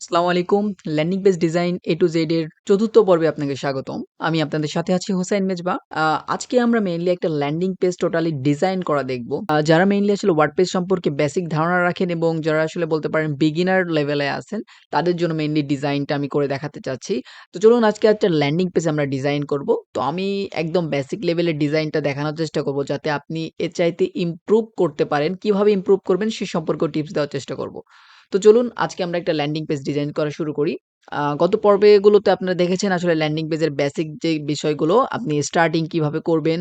আসসালামু আলাইকুম। Landing page design A to Z এর ৪র্থ পর্বে আপনাকে স্বাগতম। আমি আপনাদের সাথে আছি হোসাইন মেজবা। আজকে আমরা মেইনলি একটা ল্যান্ডিং পেজ টোটালি ডিজাইন করা দেখব। যারা মেইনলি আসলে ওয়ার্ডপ্রেস সম্পর্কে বেসিক ধারণা রাখেন এবং যারা আসলে বলতে পারেন বিগিনার লেভেলে আছেন, তাদের জন্য মেইনলি ডিজাইনটা আমি করে দেখাতে চাচ্ছি। তো চলুন আজকে একটা ল্যান্ডিং পেজ আমরা ডিজাইন করব। তো আমি একদম বেসিক লেভেলের ডিজাইনটা দেখানোর চেষ্টা করব যাতে আপনি এর চাইতে ইমপ্রুভ করতে পারেন। কিভাবে ইমপ্রুভ করবেন সে সম্পর্কেও টিপস দেওয়ার চেষ্টা করব। তো চলুন আজকে আমরা একটা ল্যান্ডিং পেজ ডিজাইন করা শুরু করি। গত পর্বগুলোতে আপনারা দেখেছেন আসলে ল্যান্ডিং পেজের বেসিক যে বিষয়গুলো আপনি স্টার্টিং কিভাবে করবেন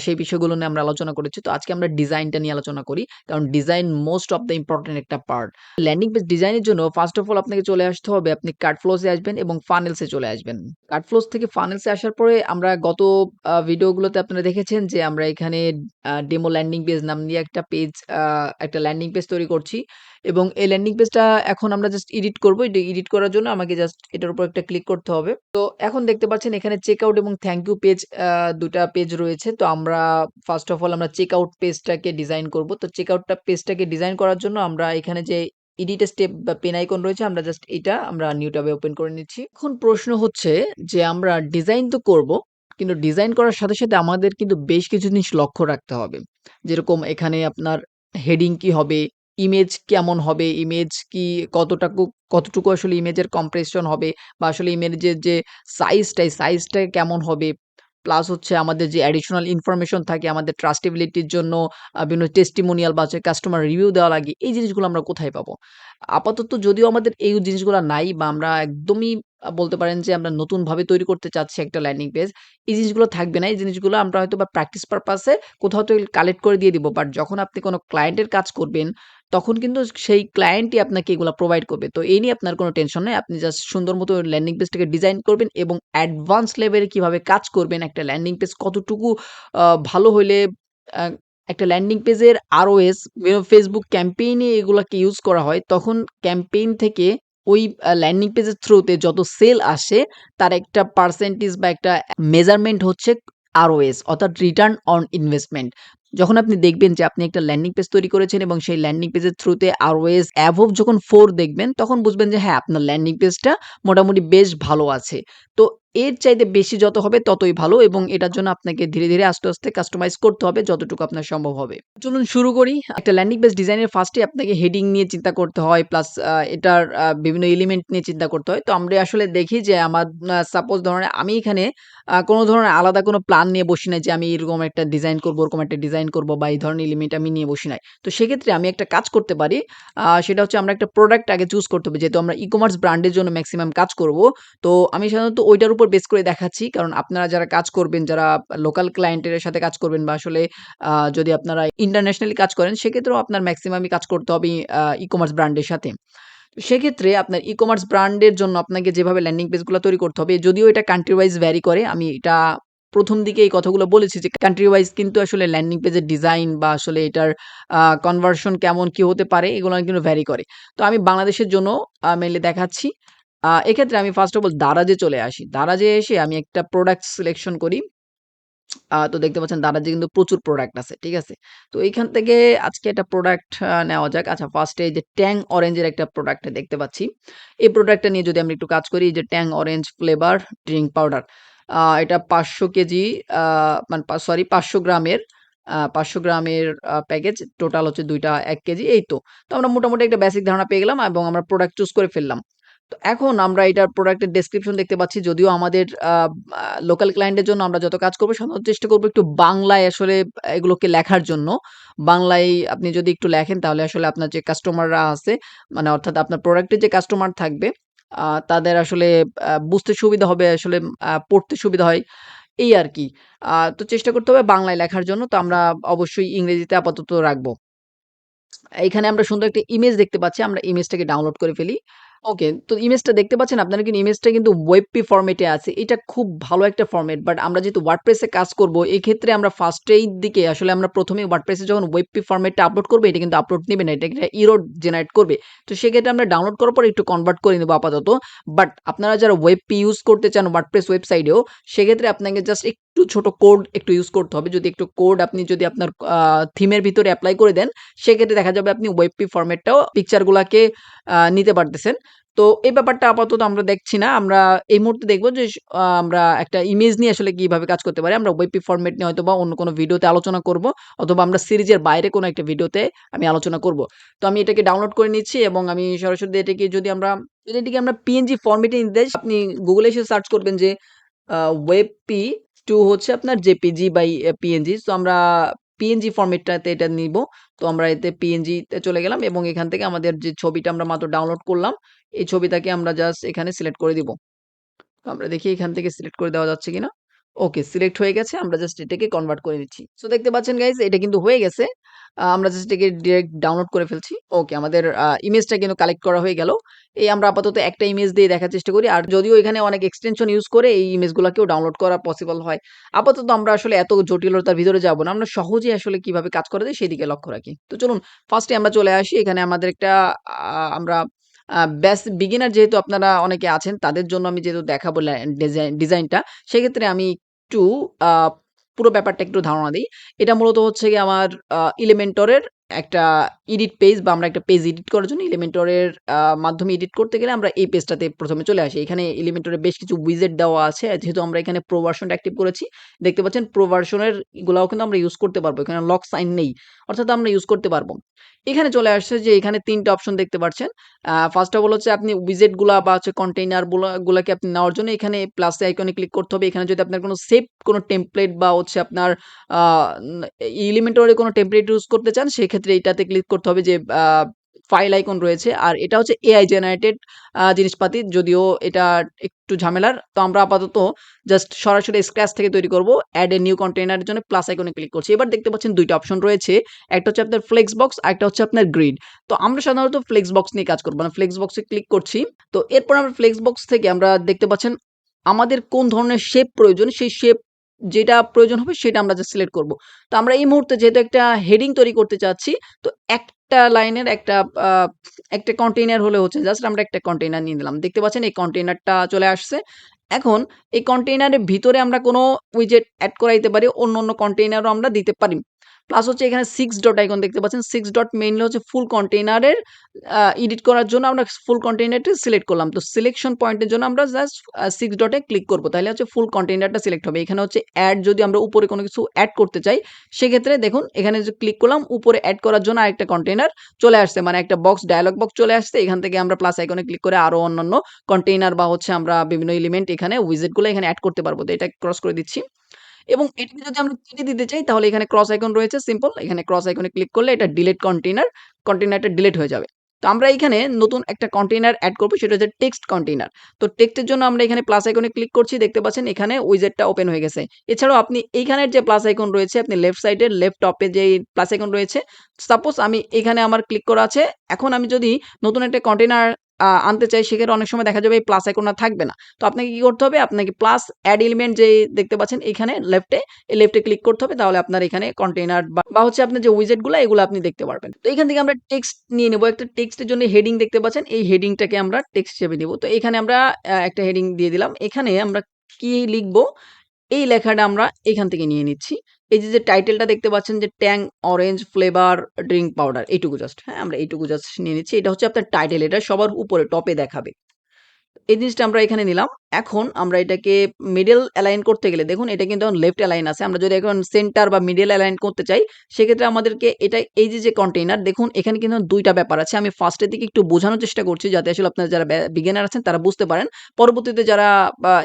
সেই বিষয়গুলো নিয়ে আমরা আলোচনা করেছি। তো আজকে আমরা ডিজাইনটা নিয়ে আলোচনা করি। কারণ design most of the important একটা পার্ট। ল্যান্ডিং পেজ ডিজাইনের জন্য ফার্স্ট অফ অল আপনাকে চলে আসতে হবে আপনি কাট ফ্লোস এ আসবেন এবং ফানেলস এ চলে আসবেন। কাট ফ্লোস থেকে ফানেলস এ আসার পরে আমরা গত ভিডিওগুলোতে আপনারা দেখেছেন যে আমরা এখানে ডেমো ল্যান্ডিং পেজ নাম দিয়ে একটা ল্যান্ডিং পেজ তৈরি করছি। এবং এই ল্যান্ডিং পেজটা এখন আমরা জাস্ট এডিট করব। এটা এডিট করার জন্য আমাকে জাস্ট এটার উপর একটা ক্লিক করতে হবে। তো এখন দেখতে পাচ্ছেন এখানে চেকআউট এবং থ্যাংক ইউ পেজ ২ টা পেজ রয়েছে। তো আমরা ফার্স্ট অফ অল আমরা চেকআউট পেজটাকে ডিজাইন করব। তো চেকআউটটা পেজটাকে ডিজাইন করার জন্য আমরা এখানে যে এডিট স্টেপ বা পেন আইকন রয়েছে আমরা জাস্ট এটা আমরা নিউ ট্যাবে ওপেন করে নিচ্ছি। এখন প্রশ্ন হচ্ছে যে আমরা ডিজাইন তো করব। কিন্তু ডিজাইন করার সাথে, সাথে আমাদের কিন্তু বেশ কিছু জিনিস লক্ষ্য রাখতে হবে। যেরকম এখানে আপনার হেডিং কি হবে? ইমেজ কেমন হবে? ইমেজ কি কতটাকু কতটুকু আসলে ইমেজের কম্প্রেশন হবে বা আসলে ইমেজের যে সাইজটা কেমন হবে? প্লাস হচ্ছে আমাদের যে অ্যাডিশনাল ইনফরমেশন থাকে আমাদের ট্রাস্টেবিলিটির জন্য বিভিন্ন টেস্টিমোনিয়াল বা হচ্ছে কাস্টমার রিভিউ দেওয়া লাগে। এই জিনিসগুলো আমরা কোথায় পাবো? আপাতত যদিও আমাদের এই জিনিসগুলা নাই বা আমরা একদমই বলতে পারেন যে আমরা নতুনভাবে তৈরি করতে চাচ্ছি একটা ল্যান্ডিং পেজ। এই জিনিসগুলো থাকবে না। এই জিনিসগুলো আমরা হয়তোবা প্র্যাকটিস পারপাস এ কোথাও থেকে কালেক্ট করে দিয়ে দিব। বাট যখন আপনি কোন ক্লায়েন্টের কাজ করবেন, তখন কিন্তু সেই ক্লায়েন্টই আপনাকে এগুলা প্রোভাইড করবে। তো এই নিয়ে আপনার কোন টেনশন নাই। আপনি জাস্ট সুন্দর মতো ল্যান্ডিং পেজটাকে ডিজাইন করবেন এবং অ্যাডভান্স লেভেলে কিভাবে কাজ করবেন, একটা ল্যান্ডিং পেজ কতটুকু ভালো হইলে আ একটা ল্যান্ডিং পেজের ROS Facebook ক্যাম্পেইন এ এগুলাকে ইউজ করা হয়। তখন ক্যাম্পেইন থেকে ওই ল্যান্ডিং পেজের থ্রুতে যত সেল আসে তার একটা পার্সেন্টেজ বা একটা মেজারমেন্ট হচ্ছে ROS অর্থাৎ রিটার্ন অন ইনভেস্টমেন্ট। যখন আপনি দেখবেন যে আপনি একটা ল্যান্ডিং পেজ তৈরি করেছেন এবং সেই ল্যান্ডিং পেজের থ্রুতে ROS অ্যাভব যখন 4 দেখবেন তখন বুঝবেন যে হ্যাঁ, আপনার ল্যান্ডিং পেজটা মোটামুটি বেশ ভালো আছে। তো এর চাইতে বেশি যত হবে ততই ভালো এবং এটার জন্য আপনাকে ধীরে, ধীরে আস্তে, আস্তে কাস্টমাইজ করতে হবে যতটুকু আপনার সম্ভব হবে। চলুন শুরু করি। একটা ল্যান্ডিং পেজ ডিজাইনের ফার্স্ট এ আপনাকে হেডিং নিয়ে চিন্তা করতে হয় প্লাস এটার বিভিন্ন এলিমেন্ট নিয়ে চিন্তা করতে হয়। তো আমরা আসলে দেখি যে আমার সাপোজ ধরেন আমি এখানে কোন ধরনের আলাদা কোন প্ল্যান নিয়ে বসি নাই যে আমি এরকম একটা ডিজাইন করব, ওরকম একটা ডিজাইন করব বা এই ধরনের এলিমেন্ট আমি নিয়ে বসি নাই। তো সেক্ষেত্রে আমি একটা কাজ করতে পারি। সেটা হচ্ছে আমরা একটা প্রোডাক্ট আগে চুজ করতে হবে। যেহেতু আমরা ই-কমার্স ব্র্যান্ডের জন্য মেক্সিমাম কাজ করব। তো আমি সাধারণত ঐটার উপর বেস করে দেখাচ্ছি। কারণ আপনারা যারা কাজ করবেন, যারা লোকাল ক্লায়েন্টের সাথে কাজ করবেন বা আসলে যদি আপনারা ইন্টারন্যাশনালি কাজ করেন সেক্ষেত্রেও আপনার মেক্সিমামই কাজ করতে হবে ই-কমার্স ব্র্যান্ডের সাথে। সেক্ষেত্রে আপনার ই-কমার্স ব্র্যান্ডের জন্য আপনাকে যেভাবে ল্যান্ডিং পেজগুলা তৈরি করতে হবে, যদিও এটা কান্ট্রি ওয়াইজ ভ্যারি করে। আমি এটা ১ম দিকে এই কথাগুলো বলেছি যে কান্ট্রি ওয়াইজ কিন্তু আসলে ল্যান্ডিং পেজের ডিজাইন বা আসলে এটার কনভার্সন কেমন কি হতে পারে এগুলো কিন্তু ভ্যারি করে। তো আমি বাংলাদেশের জন্য মেইনলি দেখাচ্ছি। এক্ষেত্রে আমি ফার্স্ট অফ অল দারাজে চলে আসি। দারাজে এসে আমি একটা প্রোডাক্ট সিলেকশন করি। তো দেখতে পাচ্ছেন দারাজে কিন্তু প্রচুর প্রোডাক্ট আছে। ঠিক আছে? তো এইখান থেকে আজকে একটা প্রোডাক্ট নেওয়া যাক। আচ্ছা, ফার্স্ট এ এই যে ট্যাং অরেঞ্জের একটা প্রোডাক্ট দেখতে পাচ্ছি। এই প্রোডাক্টটা নিয়ে যদি আমরা একটু কাজ করি, এই যে ট্যাং অরেঞ্জ ফ্লেভার ড্রিংক পাউডার। এটা ৫০০ কেজি মানে ৫০০ গ্রামের ৫০০ গ্রামের প্যাকেজ। টোটাল হচ্ছে ২ টা ১ কেজি এই তো। তো আমরা মোটামুটি একটা বেসিক ধারণা পেয়ে গেলাম এবং আমরা প্রোডাক্ট চুজ করে ফেললাম। তো এখন আমরা এটার প্রোডাক্টের ডেসক্রিপশন দেখতে পাচ্ছি। যদিও আমাদের আ আ লোকাল ক্লায়েন্টের জন্য আমরা যত কাজ করব সাধারণত চেষ্টা করব একটু বাংলায় আসলে এগুলোকে লেখার জন্য। বাংলায় আপনি যদি একটু লেখেন তাহলে আসলে আপনার যে কাস্টমাররা আছে মানে অর্থাৎ আপনার প্রোডাক্টের যে কাস্টমার থাকবে তাদের আসলে বুঝতে সুবিধা হবে আসলে পড়তে সুবিধা হয় এই আরকি। তো চেষ্টা করতে হবে বাংলায় লেখার জন্য। তো আমরা অবশ্যই ইংরেজিতে আপাতত রাখবো। এখানে আমরা সুন্দর একটা ইমেজ দেখতে পাচ্ছি। আমরা ইমেজটাকে ডাউনলোড করে ফেলি। ওকে। তো ইমেজটা দেখতে পাচ্ছেন আপনারা কিন্তু ইমেজটা কিন্তু ওয়েবপি ফরম্যাটে আছে। এটা খুব ভালো একটা ফরম্যাট। বাট আমরা যেহেতু ওয়ার্ডপ্রেস এ কাজ করব, এক্ষেত্রে আমরা ফার্স্ট এই দিকে আসলে আমরা ১ম এই ওয়ার্ডপ্রেস এ যখন ওয়েবপি ফরম্যাটটা আপলোড করব, এটা কিন্তু আপলোড নিবে না। এটা একটা এরর জেনারেট করবে। তো সেক্ষেত্রে আমরা ডাউনলোড করার পর একটু কনভার্ট করে নিব আপাতত। বাট আপনারা যারা ওয়েবপি ইউজ করতে চান ওয়ার্ডপ্রেস ওয়েবসাইটেও, সেক্ষেত্রে আপনাকে জাস্ট একটু ছোট কোড একটু ইউজ করতে হবে। যদি একটু কোড আপনি যদি আপনার থিমের ভিতরে এপ্লাই করে দেন, সেক্ষেত্রে দেখা যাবে আপনি ওয়েবপি ফরম্যাটটাও পিকচারগুলাকে নিতে পারতেছেন। তো এই ব্যাপারটা আপাতত আমরা দেখছি না। আমরা এই মুহূর্তে দেখব যে আমরা একটা ইমেজ নিয়ে আসলে কিভাবে কাজ করতে পারি। আমরা ওয়েবপি ফরম্যাট নিয়ে হয়তোবা অন্য কোনো ভিডিওতে আলোচনা করব। অথবা আমরা সিরিজের বাইরে কোনো একটা ভিডিওতে আমি আলোচনা করব। তো আমি এটাকে ডাউনলোড করে নিচ্ছি এবং আমি সরাসরি এটাকে যদি এটাকে আমরা পিএনজি ফরম্যাটে নিতে যাই, আপনি গুগলে এসে সার্চ করবেন যে ওয়েবপি 2 হচ্ছে আপনার জেপিজি বাই পিএনজি। তো আমরা পিএনজি ফরম্যাটটাতে এটা নিব। তো আমরা এতে পিএনজি তে চলে গেলাম এবং এখান থেকে আমাদের যে ছবিটা আমরা মাত্র ডাউনলোড করলাম, এই ছবিটাকে আমরা জাস্ট এখানে সিলেক্ট করে দিব। তো আমরা দেখি এখান থেকে সিলেক্ট করে দেওয়া যাচ্ছে কিনা। ওকে, সিলেক্ট হয়ে গেছে। আমরা জাস্ট এটাকে কনভার্ট করে নিচ্ছি। সো দেখতে পাচ্ছেন গাইস, এটা কিন্তু হয়ে গেছে। আমরা জাস্ট এটাকে ডিরেক্ট ডাউনলোড করে ফেলছি। ওকে, আমাদের ইমেজটা কিন্তু কালেক্ট করা হয়ে গেল। এই আমরা আপাতত একটা ইমেজ দিয়ে দেখার চেষ্টা করি। আর যদিও এখানে অনেক এক্সটেনশন ইউজ করে এই ইমেজগুলাকেও ডাউনলোড করা পসিবল হয়। আপাতত আমরা আসলে এত জটিলতার ভিতরে যাব না। আমরা সহজেই আসলে কিভাবে কাজ করা যায় সেদিকে লক্ষ্য রাখি। তো চলুন ফার্স্টে আমরা চলে আসি। এখানে আমাদের একটা আমরা বিগিনার যেহেতু আপনারা অনেকে আছেন, তাদের জন্য আমি যেহেতু দেখাবো ডিজাইনটা, সেক্ষেত্রে আমি একটু আ পুরো ব্যাপারটা একটু ধারণা দেই। এটা মূলত হচ্ছে গিয়ে আমার এলিমেন্টরের একটা এডিট পেজ, বা আমরা একটা পেজ এডিট করার জন্য এলিমেন্টরের মাধ্যমে এডিট করতে গেলে আমরা এই পেজটাতে ১ম এ চলে আসি। এখানে এলিমেন্টরে বেশ কিছু উইজেট দেওয়া আছে। যেহেতু আমরা এখানে প্রো ভার্সনটা অ্যাক্টিভ করেছি, দেখতে পাচ্ছেন প্রো ভার্সনের এগুলাও কিন্তু আমরা ইউজ করতে পারবো। এখানে লক সাইন নেই। অর্থাৎ আমরা ইউজ করতে পারবো। এখানে চলে আসছে যে এখানে ৩ টা অপশন দেখতে পাচ্ছেন। ফার্স্ট অফ অল হচ্ছে আপনি উইজেট গুলা বা হচ্ছে কন্টেইনার গুলাকে আপনি নেওয়ার জন্য এখানে প্লাস আইকনে ক্লিক করতে হবে। এখানে যদি আপনার কোনো সেভ কোনো টেমপ্লেট বা হচ্ছে আপনার আ এলিমেন্টরে কোনো টেমপ্লেট ইউজ করতে চান, সেক্ষেত্রে এটাতে ক্লিক করতে হবে যে ফাইল আইকন রয়েছে। আর এটা হচ্ছে এআই জেনারেটেড জিনিসপাতি। যদিও এটা একটু ঝামেলার। তো আমরা আপাতত জাস্ট সরাসরি স্ক্র্যাচ থেকে তৈরি করব। এড এ নিউ কন্টেইনার এর জন্য প্লাস আইকনে ক্লিক করছি। এবার দেখতে পাচ্ছেন ২ টা অপশন রয়েছে। একটা হচ্ছে আপনার ফ্লেক্স বক্স, আরেকটা হচ্ছে আপনার গ্রিড। তো আমরা সাধারণত ফ্লেক্স বক্স নিয়ে কাজ করব না। ফ্লেক্স বক্সে ক্লিক করছি। তো এরপর আমরা ফ্লেক্স বক্স থেকে আমরা দেখতে পাচ্ছেন আমাদের কোন ধরনের শেপ প্রয়োজন, সেই শেপ যেটা প্রয়োজন হবে সেটা আমরা জাস্ট সিলেক্ট করব। তো আমরা এই মুহূর্তে যেহেতু একটা হেডিং তৈরি করতে চাচ্ছি, তো একটা লাইনের আ একটা কন্টেইনার হলে হচ্ছে, জাস্ট আমরা একটা কন্টেইনার নিয়ে নিলাম। দেখতে পাচ্ছেন এই কন্টেইনারটা চলে আসছে। এখন এই কন্টেইনারের ভিতরে আমরা কোনো উইজেট এড করাইতে পারি, অন্য কন্টেইনারও আমরা দিতে পারি। প্লাস হচ্ছে এখানে 6 ডট আইকন দেখতে পাচ্ছেন। 6 ডট মেইনলি হচ্ছে ফুল কন্টেইনারের এডিট করার জন্য আমরা ফুল কন্টেইনারটা সিলেক্ট করলাম। তো সিলেকশন পয়েন্টের জন্য আমরা জাস্ট 6 ডটে ক্লিক করব। তাইলে হচ্ছে ফুল কন্টেইনারটা সিলেক্ট হবে। এখানে হচ্ছে এড, যদি আমরা উপরে কোনো কিছু এড করতে চাই, সেক্ষেত্রে দেখুন এখানে যে ক্লিক করলাম, উপরে এড করার জন্য আরেকটা কন্টেইনার চলে আসছে। মানে একটা বক্স, ডায়ালগ বক্স চলে আসছে। এখান থেকে আমরা প্লাস আইকনে ক্লিক করে আরো অন্যান্য কন্টেইনার বা হচ্ছে আমরা বিভিন্ন এলিমেন্ট এখানে উইজেট গুলো এখানে এড করতে পারবো। তো এটা ক্রস করে দিচ্ছি। এবং এটাকে যদি আমরা কেটে দিতে চাই, তাহলে এখানে ক্রস আইকন রয়েছে, সিম্পল। এখানে ক্রস আইকনে ক্লিক করলে এটা ডিলিট কন্টেইনার, কন্টেইনারটা ডিলিট হয়ে যাবে। তো আমরা এখানে নতুন একটা কন্টেইনার এড করব, সেটা হচ্ছে টেক্সট কন্টেইনার। তো টেক্সটের জন্য আমরা এখানে প্লাস আইকনে ক্লিক করছি, দেখতে পাচ্ছেন এখানে উইজেটটা ওপেন হয়ে গেছে। এছাড়াও আপনি এইখানের যে প্লাস আইকন রয়েছে, আপনি লেফট সাইডের লেফট টপে যে প্লাস আইকন রয়েছে, সাপোজ আমি এখানে আমার ক্লিক করা আছে। এখন আমি যদি নতুন একটা কন্টেইনার আনতে চাই, সেক্ষেত্রে অনেক সময় দেখা যাবে এই প্লাস আইকন আর থাকবে না। তো আপনাকে কি করতে হবে? আপনাকে প্লাস অ্যাড এলিমেন্ট যে দেখতে পাচ্ছেন এখানে লেফটে, এই লেফটে ক্লিক করতে হবে। তাহলে আপনার এখানে কন্টেইনার বা হচ্ছে আপনার যে উইজেট গুলা, এগুলো আপনি দেখতে পারবেন। তো এখান থেকে আমরা টেক্সট নিয়ে নেব। একটা টেক্সটের জন্য হেডিং দেখতে পাচ্ছেন। এই হেডিংটাকে আমরা টেক্সট হিসেবে নিব। তো এখানে আমরা একটা হেডিং দিয়ে দিলাম। এখানে আমরা কি লিখব, এই লেখাটা আমরা এখান থেকে নিয়ে নিচ্ছি। এই যে টাইটেলটা দেখতে পাচ্ছেন যে ট্যাং অরেঞ্জ ফ্লেভার ড্রিংক পাউডার, এইটুকু জাস্ট, হ্যাঁ? আমরা এইটুকু জাস্ট নিয়ে নিচ্ছি। এটা হচ্ছে আপনার টাইটেল। এটা সবার উপরে টপে দেখাবে। এই জিনিসটা আমরা এখানে নিলাম। এখন আমরা এটাকে মিডল অ্যালাইন করতে গেলে দেখুন এটা কিন্তু এখন লেফট অ্যালাইন আছে। আমরা যদি এখন সেন্টার বা মিডল অ্যালাইন করতে চাই, সেক্ষেত্রে আমাদেরকে এটা, এই যে কন্টেইনার দেখুন এখানে কিন্তু ২ টা ব্যাপার আছে। আমি ফার্স্ট এর দিকে একটু বোঝানোর চেষ্টা করছি, যাতে আসলে আপনারা যারা বিগিনার আছেন তারা বুঝতে পারেন। পরবর্তীতে যারা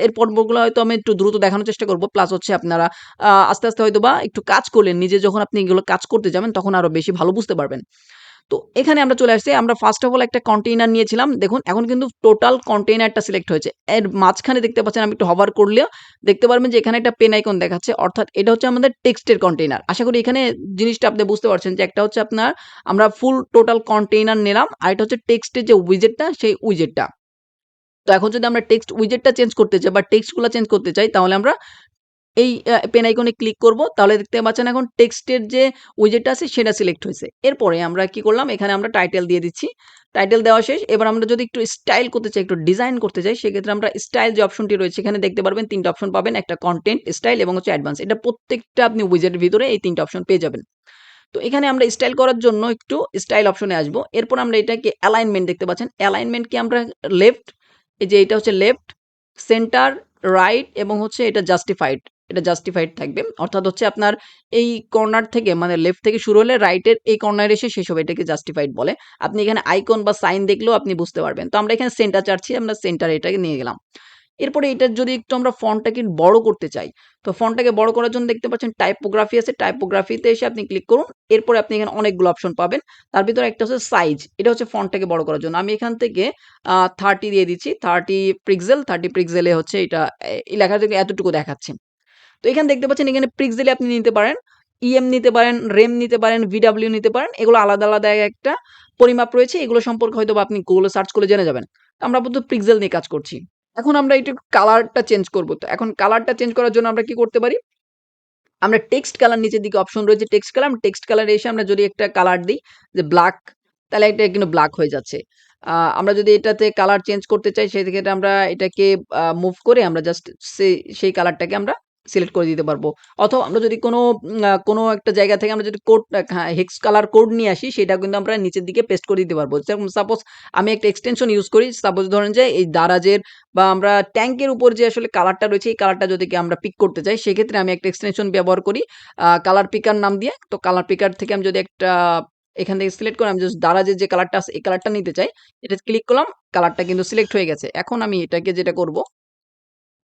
এর পর্বগুলো হয়তো আমি একটু দ্রুত দেখানোর চেষ্টা করব। প্লাস হচ্ছে আপনারা আস্তে, আস্তে হয়তোবা একটু কাজ করলে, নিজে যখন আপনি এগুলো কাজ করতে যাবেন, তখন আরো বেশি ভালো বুঝতে পারবেন। তো এখানে আমরা চলে আসছি। আমরা ফার্স্ট অফ অল একটা কন্টেইনার নিয়েছিলাম। দেখুন এখন কিন্তু টোটাল কন্টেইনারটা সিলেক্ট হয়েছে। এর মাঝখানে দেখতে পাচ্ছেন, আমি একটু হভার করলেও দেখতে পারবেন যে এখানে একটা পেন আইকন দেখাচ্ছে। অর্থাৎ এটা হচ্ছে আমাদের টেক্সটের কন্টেইনার। আশা করি এখানে জিনিসটা আপনি বুঝতে পারছেন যে একটা হচ্ছে আপনার, আমরা ফুল টোটাল কন্টেইনার নিলাম। আর এটা হচ্ছে টেক্সটের যে উইজেটটা, সেই উইজেটটা। তো এখন যদি আমরা টেক্সট উইজেটটা চেঞ্জ করতে চাই বা টেক্সট গুলা চেঞ্জ করতে চাই, তাহলে আমরা এই পেন আইকনে ক্লিক করব। তাহলে দেখতে পাচ্ছেন এখন টেক্সটের যে উইজেটটা আছে সেটা সিলেক্ট হয়েছে। এরপরে আমরা কি করলাম, এখানে আমরা টাইটেল দিয়ে দিচ্ছি। টাইটেল দেওয়া শেষ। এবার আমরা যদি একটু স্টাইল করতে চাই, একটু ডিজাইন করতে চাই, সেক্ষেত্রে আমরা স্টাইল যে অপশনটি রয়েছে, এখানে দেখতে পারবেন ৩ টা অপশন পাবেন। একটা কনটেন্ট, স্টাইল এবং হচ্ছে অ্যাডভান্স। এটা প্রত্যেকটা আপনি উইজেটের ভিতরে এই ৩ টা অপশন পেয়ে যাবেন। তো এখানে আমরা স্টাইল করার জন্য একটু স্টাইল অপশনে আসবো। এরপর আমরা এটাকে অ্যালাইনমেন্ট দেখতে পাচ্ছেন। অ্যালাইনমেন্টকে আমরা লেফট, এই যে এটা হচ্ছে লেফট, সেন্টার, রাইট এবং হচ্ছে এটা জাস্টিফাইড। এটা জাস্টিফাইড থাকবে। অর্থাৎ হচ্ছে আপনার এই কর্নার থেকে মানে লেফট থেকে শুরু হলে রাইটের এই কর্নারে এসে শেষ হবে। এটাকে জাস্টিফাইড বলে। আপনি এখানে আইকন বা সাইন দেখলেও আপনি বুঝতে পারবেন। তো আমরা এখানে সেন্টার চাচ্ছি, আমরা সেন্টারে এটাকে নিয়ে গেলাম। এরপরে এটার যদি একটু আমরা ফন্টটাকে বড় করতে চাই, তো ফন্টটাকে বড় করার জন্য দেখতে পাচ্ছেন টাইপোগ্রাফি আছে, টাইপোগ্রাফিতে এসে আপনি ক্লিক করুন। এরপরে আপনি এখানে অনেকগুলো অপশন পাবেন। তার ভিতরে একটা হচ্ছে সাইজ, এটা হচ্ছে ফন্টটাকে বড় করার জন্য। আমি এখান থেকে 30 দিয়ে দিচ্ছি, 30 পিক্সেল, 30 পিক্সেলে হচ্ছে এটা এই লেখা থেকে এতটুকু দেখাচ্ছে। তো এখানে দেখতে পাচ্ছেন এখানে পিক্সেলে আপনি নিতে পারেন, ইএম নিতে পারেন, রেম নিতে পারেন, ভিডব্লিউ নিতে পারেন। এগুলো আলাদা আলাদা একটা পরিমাপ রয়েছে। এগুলো সম্পর্কে হয়তো বা আপনি গুগলে সার্চ করে জেনে যাবেন। আমরা আপাতত পিক্সেল নিয়ে কাজ করছি। এখন আমরা একটু কালারটা চেঞ্জ করব। তো এখন কালারটা চেঞ্জ করার জন্য আমরা কি করতে পারি? আমরা টেক্সট কালার নিচের দিকে অপশন রয়েছে টেক্সট কালার। টেক্সট কালারে এসে আমরা যদি একটা কালার দিই যে ব্লাক, তাহলে এটা কিন্তু ব্লাক হয়ে যাচ্ছে। আমরা যদি এটাতে কালার চেঞ্জ করতে চাই সেক্ষেত্রে আমরা এটাকে মুভ করে আমরা জাস্ট সেই কালারটাকে আমরা সিলেক্ট করে দিতে পারবো। অথবা আমরা যদি কোনো একটা জায়গা থেকে আমরা যদি কোড হেক্স কালার কোড নিয়ে আসি সেটা কিন্তু আমরা নিচের দিকে পেস্ট করে দিতে পারবো। যেরকম সাপোজ আমি একটা এক্সটেনশন ইউজ করি। সাপোজ ধরেন যে এই দারাজের বা আমরা ট্যাঙ্কের উপর যে আসলে কালারটা রয়েছে এই কালারটা যদি আমরা পিক করতে চাই সেক্ষেত্রে আমি একটা এক্সটেনশন ব্যবহার করি কালার পিকার নাম দিয়ে। তো কালার পিকার থেকে আমি যদি একটা এখান থেকে সিলেক্ট করে আমি জাস্ট দারাজের যে কালারটা আছে এই কালারটা নিতে চাই, এটা ক্লিক করলাম, কালারটা কিন্তু সিলেক্ট হয়ে গেছে। এখন আমি এটাকে যেটা করব,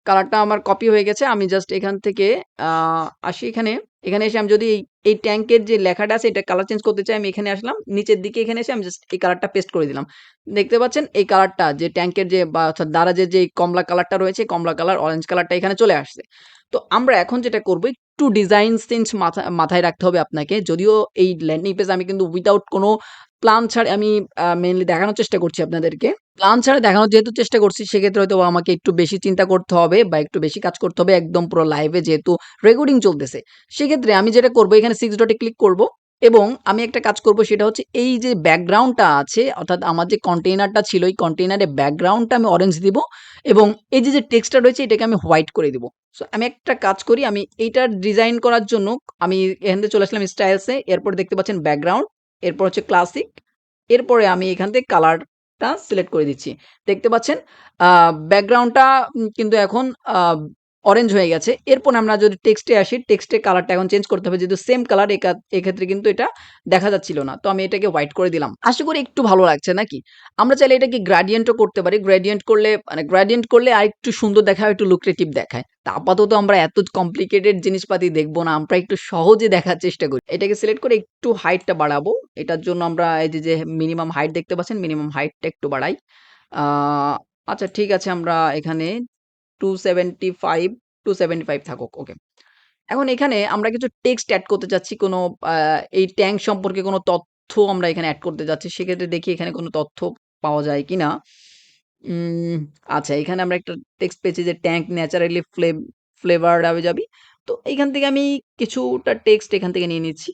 কালারটা আমার কপি হয়ে গেছে। আমি জাস্ট এখান থেকে আ আসি এখানে। এখানে এসে আমি যদি এই ট্যাঙ্কের যে লেখাটা আছে এটা কালার চেঞ্জ করতে চাই, আমি এখানে আসলাম। নিচের দিকে এখানে এসে আমি জাস্ট এই কালারটা পেস্ট করে দিলাম। দেখতে পাচ্ছেন এই কালারটা যে ট্যাঙ্কের যে বা অর্থাৎ দারাজের যে কমলা কালারটা রয়েছে, কমলা কালার, অরেঞ্জ কালারটা এখানে চলে আসছে। তো আমরা এখন যেটা করব, একটু ডিজাইন সেন্স মাথায় রাখতে হবে আপনাকে। যদিও এই ল্যান্ডিং পেজ আমি কিন্তু উইথআউট কোনো প্ল্যান ছাড়া আমি মেইনলি দেখানোর চেষ্টা করছি আপনাদেরকে। প্ল্যান ছাড়া দেখানোর যেহেতু চেষ্টা করছি সেক্ষেত্রে হয়তো আমাকে একটু বেশি চিন্তা করতে হবে বা একটু বেশি কাজ করতে হবে একদম পুরো লাইভে যেহেতু রেকর্ডিং চলতেছে। সেক্ষেত্রে আমি যেটা করব এখানে 6 ডটে ক্লিক করব এবং আমি একটা কাজ করব সেটা হচ্ছে এই যে ব্যাকগ্রাউন্ডটা আছে অর্থাৎ আমার যে কন্টেইনারটা ছিল এই কন্টেইনারের ব্যাকগ্রাউন্ডটা আমি অরেঞ্জ দিব এবং এই যে টেক্সটটা রয়েছে এটাকে আমি হোয়াইট করে দিব। সো আমি একটা কাজ করি, আমি এইটার ডিজাইন করার জন্য আমি এখান থেকে চলে আসলাম স্টাইলসে, এরপর দেখতে পাচ্ছেন ব্যাকগ্রাউন্ড, এরপর হচ্ছে ক্লাসিক, এরপরে আমি এখান থেকে কালারটা সিলেক্ট করে দিচ্ছি। দেখতে পাচ্ছেন আ ব্যাকগ্রাউন্ডটা কিন্তু এখন আ অরেঞ্জ হয়ে গেছে। এরপর আমরা যদি টেক্সটে আসি, টেক্সটের কালারটা এখন চেঞ্জ করতে হবে। যেহেতু সেম কালার এক্ষেত্রে কিন্তু এটা দেখা যাচ্ছিল না। তো আমি এটাকে হোয়াইট করে দিলাম। আশা করি একটু ভালো লাগছে নাকি? আমরা চাইলে এটাকে গ্রেডিয়েন্ট ও করতে পারি। গ্রেডিয়েন্ট করলে আরেকটু সুন্দর দেখায়, একটু লুক্রেটিভ দেখায়। তা আপাতত আমরা এত কমপ্লিকেটেড জিনিসপাতি দেখব না। আমরা একটু সহজে দেখার চেষ্টা করি। এটাকে সিলেক্ট করে একটু হাইটটা বাড়াবো। এটার জন্য আমরা এই যে মিনিমাম হাইট দেখতে পাচ্ছেন, মিনিমাম হাইটটা একটু বাড়াই। আ আচ্ছা ঠিক আছে, আমরা এখানে 275, 275 থাকুক। ওকে। এখন এখানে আমরা কিছু টেক্সট এড করতে চাচ্ছি। কোনো আ এই ট্যাঙ্ক সম্পর্কে কোনো তথ্য আমরা এখানে এড করতে যাচ্ছি। সেক্ষেত্রে দেখি এখানে কোনো তথ্য পাওয়া যায় কিনা। উম আচ্ছা, এখানে আমরা একটা টেক্সট পেয়েছি যে ট্যাঙ্ক ন্যাচারালি ফ্লেভারড হাবিজাবি। তো এইখান থেকে আমি কিছুটা টেক্সট এখান থেকে নিয়ে নিচ্ছি।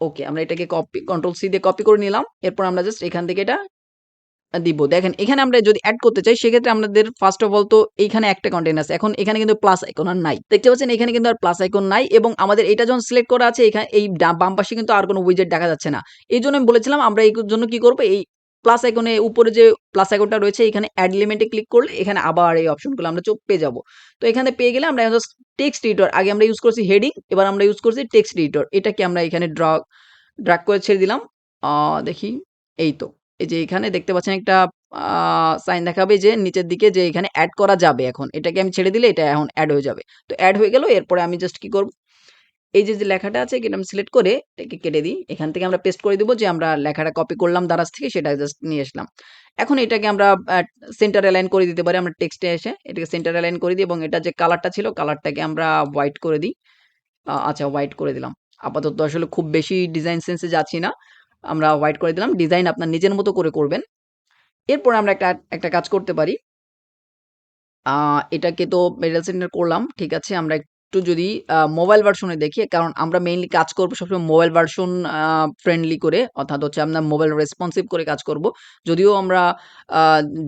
ওকে, আমরা এটাকে কন্ট্রোল সি দিয়ে কপি করে নিলাম। এরপর আমরা জাস্ট এখান থেকে এটা দিব। দেখেন এখানে আমরা যদি এড করতে চাই সেক্ষেত্রে আমাদের ফার্স্ট অফ অল তো এইখানে একটা কনটেইন আছে। এখন এখানে কিন্তু প্লাস আইকন আর নাই। দেখতে পাচ্ছেন এখানে কিন্তু আর প্লাস আইকন নাই এবং আমাদের এটা যখন সিলেক্ট করা আছে এই বাম পাশে কিন্তু আর কোনো উইজেট দেখা যাচ্ছে না। এইজন্য আমি বলেছিলাম আমরা এই জন্য কি করব, এই প্লাস আইকনে উপরে যে প্লাস আইকনটা রয়েছে এখানে এড এলিমেন্ট এ ক্লিক করলে এখানে আবার এই অপশনগুলো আমরা পেয়ে যাব। তো এখানে পেয়ে গেলে আমরা জাস্ট টেক্সট এডিটর, আগে আমরা ইউজ করছি হেডিং, এবার আমরা ইউজ করছি টেক্সট এডিটর। এটাকে আমরা এখানে ড্রাগ করে ছেড়ে দিলাম। আ দেখি, এই তো। এই যে এখানে দেখতে পাচ্ছেন একটা আ সাইন দেখাবে যে নিচের দিকে যে এখানে এড করা যাবে এখন। এটাকে আমি ছেড়ে দিলে এটা এখন এড হয়ে যাবে। তো এড হয়ে গেল। এরপরে আমি জাস্ট কি করব, এই যে লেখাটা আছে এটা আমি সিলেক্ট করে এটাকে কেটে দিই। এখান থেকে আমরা পেস্ট করে দিব যে আমরা লেখাটা কপি করলাম দারাজ থেকে সেটা জাস্ট নিয়ে আসলাম। এখন এটাকে আমরা সেন্টার অ্যালাইন করে দিতে পারি। আমরা টেক্সটে এসে এটাকে সেন্টার অ্যালাইন করে দিই এবং এটা যে কালারটা ছিল কালারটাকে আমরা হোয়াইট করে দিই। আচ্ছা, হোয়াইট করে দিলাম। আপাতত আসলে খুব বেশি ডিজাইন সেন্স এ যাচ্ছি না। আমরা হোয়াইট করে দিলাম। ডিজাইন আপনার নিজের মতো করে করবেন। এরপর আমরা একটা কাজ করতে পারি। আ এটাকে তো মেটাল সেন্টার করলাম। ঠিক আছে। আমরা একটু যদি মোবাইল ভার্সনে দেখি, কারণ আমরা মেইনলি কাজ করব সবসময় মোবাইল ভার্সন ফ্রেন্ডলি করে, অর্থাৎ হচ্ছে আমরা মোবাইল রেসপন্সিভ করে কাজ করব। যদিও আমরা আ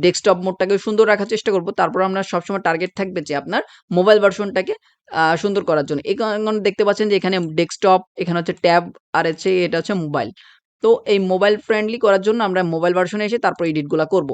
ডেস্কটপ মোডটাকে সুন্দর রাখার চেষ্টা করব, তারপরেও আমরা সবসময় টার্গেট থাকবে যে আপনার মোবাইল ভার্সনটাকে সুন্দর করার জন্য। এই কারণে দেখতে পাচ্ছেন যে এখানে ডেস্কটপ, এখানে হচ্ছে ট্যাব, আর হচ্ছে এটা হচ্ছে মোবাইল। তো এই মোবাইল ফ্রেন্ডলি করার জন্য আমরা মোবাইল ভার্সনে এসে তারপর এডিটগুলা করব।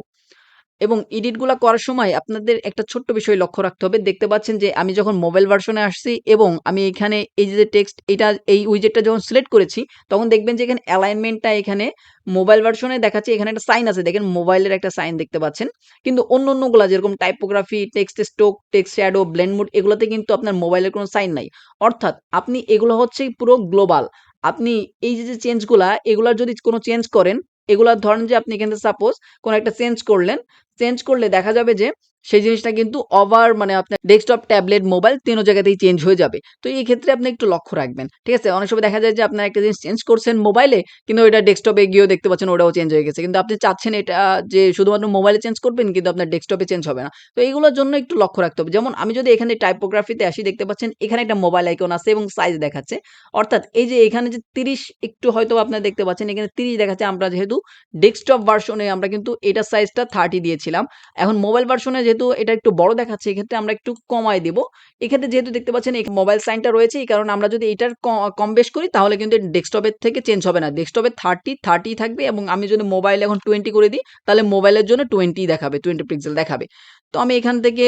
এবং এডিটগুলা করার সময় আপনাদের একটা ছোট্ট বিষয় লক্ষ্য রাখতে হবে। দেখতে পাচ্ছেন যে আমি যখন মোবাইল ভার্সনে আসছি এবং আমি এখানে এই যে টেক্সট এটা এই উইজেটটা যখন সিলেক্ট করেছি, তখন দেখবেন যে এখানে অ্যালাইনমেন্টটা এখানে মোবাইল ভার্সনে দেখাচ্ছে, এখানে একটা সাইন আছে। দেখেন মোবাইলের একটা সাইন দেখতে পাচ্ছেন। কিন্তু অন্যগুলা যেরকম typography, text stroke, text shadow, blend mode, এগুলোতে কিন্তু আপনার মোবাইলের কোনো সাইন নাই। অর্থাৎ আপনি এগুলো হচ্ছে পুরো গ্লোবাল। আপনি এই যে চেঞ্জগুলা, এগুলার যদি কোনো চেঞ্জ করেন, এগুলার ধরেন যে আপনি এখানে সাপোজ কোনো একটা চেঞ্জ করলেন, চেঞ্জ করলে দেখা যাবে যে সেই জিনিসটা কিন্তু ওভার মানে আপনার ডেস্কটপ, ট্যাবলেট, মোবাইল ৩ জায়গাতেই চেঞ্জ হয়ে যাবে। তো এই ক্ষেত্রে আপনি একটু লক্ষ্য রাখবেন। ঠিক আছে? অনেক সময় দেখা যায় যে আপনার একটা জিনিস চেঞ্জ করছেন মোবাইলে, কিন্তু ওইটা ডেস্কটপে গিয়েও দেখতে পাচ্ছেন ওটাও চেঞ্জ হয়ে গেছে। কিন্তু আপনি চাচ্ছেন এটা যে শুধুমাত্র মোবাইলে চেঞ্জ করবেন, কিন্তু আপনার ডেস্কটপে চেঞ্জ হবে না। তো এইগুলোর জন্য একটু লক্ষ্য রাখতে হবে। যেমন আমি যদি এখানে টাইপোগ্রাফিতে আসি, দেখতে পাচ্ছেন এখানে একটা মোবাইল আইকন আছে এবং সাইজ দেখাচ্ছে। অর্থাৎ এই যে এখানে যে ৩০ একটু হয়তো আপনারা দেখতে পাচ্ছেন এখানে ৩০ দেখাচ্ছে। আমরা যেহেতু ডেস্কটপ ভার্সনে আমরা কিন্তু এটার সাইজটা ৩০ দিয়েছিলাম। এখন মোবাইল ভার্সনে যেহেতু এটা একটু বড় দেখাচ্ছে, এক্ষেত্রে আমরা একটু কমায় দিব। এক্ষেত্রে যেহেতু দেখতে পাচ্ছেন এই মোবাইল সাইনটা রয়েছে, এই কারণে আমরা যদি এটার কম বেশ করি তাহলে কিন্তু ডেস্কটপের থেকে চেঞ্জ হবে না। ডেস্কটপে 30 থাকবে এবং আমি যদি মোবাইল এখন 20 করে দিই, তাহলে মোবাইলের জন্য 20 দেখাবে, 20 পিক্সেল দেখাবে। তো আমি এখান থেকে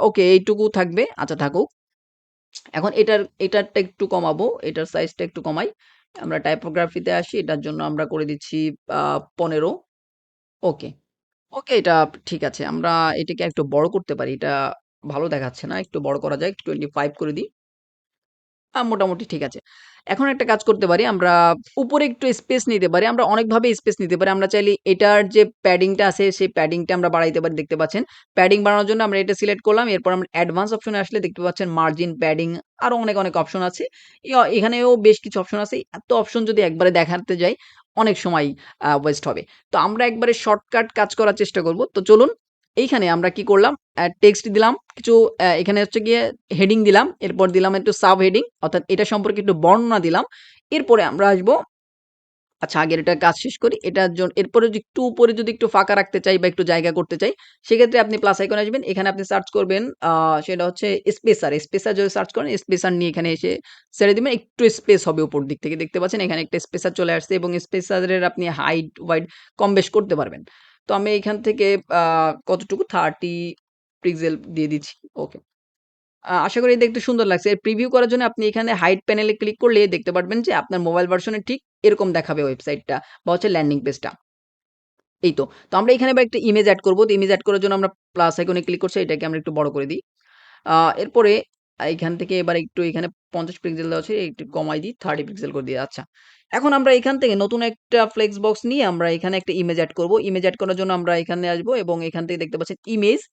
ওকে এইটুকু থাকবে। আচ্ছা থাকুক। এখন এটারটা একটু কমাবো। এটার সাইজটা একটু কমাই। আমরা টাইপোগ্রাফিতে আসি। এটার জন্য আমরা করে দিচ্ছি 15। ওকে। ওকে, এটা ঠিক আছে। আমরা এটাকে একটু বড় করতে পারি। এটা ভালো দেখাচ্ছে না। একটু বড় করা যায়। 25 করে দিই। মোটামুটি ঠিক আছে। এখন একটা কাজ করতে পারি। আমরা উপরে একটু স্পেস নিতে পারি। আমরা অনেকভাবে স্পেস নিতে পারি। আমরা চাইলে এটার যে প্যাডিংটা আছে, সেই প্যাডিংটা আমরা বাড়াইতে পারি। দেখতে পাচ্ছেন। প্যাডিং বাড়ানোর জন্য আমরা এটা সিলেক্ট করলাম। এরপর আমরা অ্যাডভান্স অপশনে আসলে দেখতে পাচ্ছেন মার্জিন, প্যাডিং, আরো অনেক অপশন আছে। এখানেও বেশ কিছু অপশন আছে। এত অপশন যদি একবারে দেখাতে যাই, অনেক সময় ওয়েস্ট হবে। তো আমরা একবারে শর্টকাট কাজ করার চেষ্টা করব। তো চলুন, এইখানে আমরা কি করলাম? টেক্সট দিলাম। কিছু এখানে হচ্ছে গিয়ে হেডিং দিলাম। এরপর দিলাম একটু সাব হেডিং, অর্থাৎ এটা সম্পর্কে একটু বর্ণনা দিলাম। এরপরে আমরা আসবো, আচ্ছা আগের এটার কাজ শেষ করি। এটার এরপরে যদি একটু উপরে যদি একটু ফাঁকা রাখতে চাই বা একটু জায়গা করতে চাই, সেক্ষেত্রে আপনি প্লাস আইকনে আসবেন। এখানে আপনি সার্চ করবেন সেটা হচ্ছে স্পেসার। স্পেসার যদি সার্চ করেন, স্পেসার নিয়ে এখানে এসে ছেড়ে দিবেন। একটু স্পেস হবে উপর দিক থেকে। দেখতে পাচ্ছেন এখানে একটা স্পেসার চলে আসছে এবং স্পেসারের আপনি হাইট, ওয়াইড কম বেশ করতে পারবেন। তো আমি এখান থেকে কতটুকু 30 পিক্সেল দিয়ে দিচ্ছি। ওকে। আশা করি দেখতে সুন্দর লাগছে। প্রিভিউ করার জন্য আপনি এখানে হাইড প্যানেলে ক্লিক করলে দেখতে পারবেন যে আপনার মোবাইল ভার্সনে ঠিক এরকম দেখাবে ওয়েবসাইটটা বা হচ্ছে ল্যান্ডিং পেজটা। এই তো। তো আমরা এখানে এবার একটা ইমেজ এড করব। তো ইমেজ এড করার জন্য আমরা প্লাস আইকনে ক্লিক করছি। এটাকে আমরা একটু বড় করে দিই। এরপরে এখান থেকে এবার একটু এখানে 50 পিক্সেল দেওয়া আছে, একটু কমাই দিই, 30 পিক্সেল করে দিই। আচ্ছা। এখন আমরা এখান থেকে নতুন একটা ফ্লেক্স বক্স নিয়ে আমরা এখানে একটা ইমেজ এড করব। ইমেজ এড করার জন্য আমরা এখানে আসবো এবং এখান থেকে দেখতে পাচ্ছেন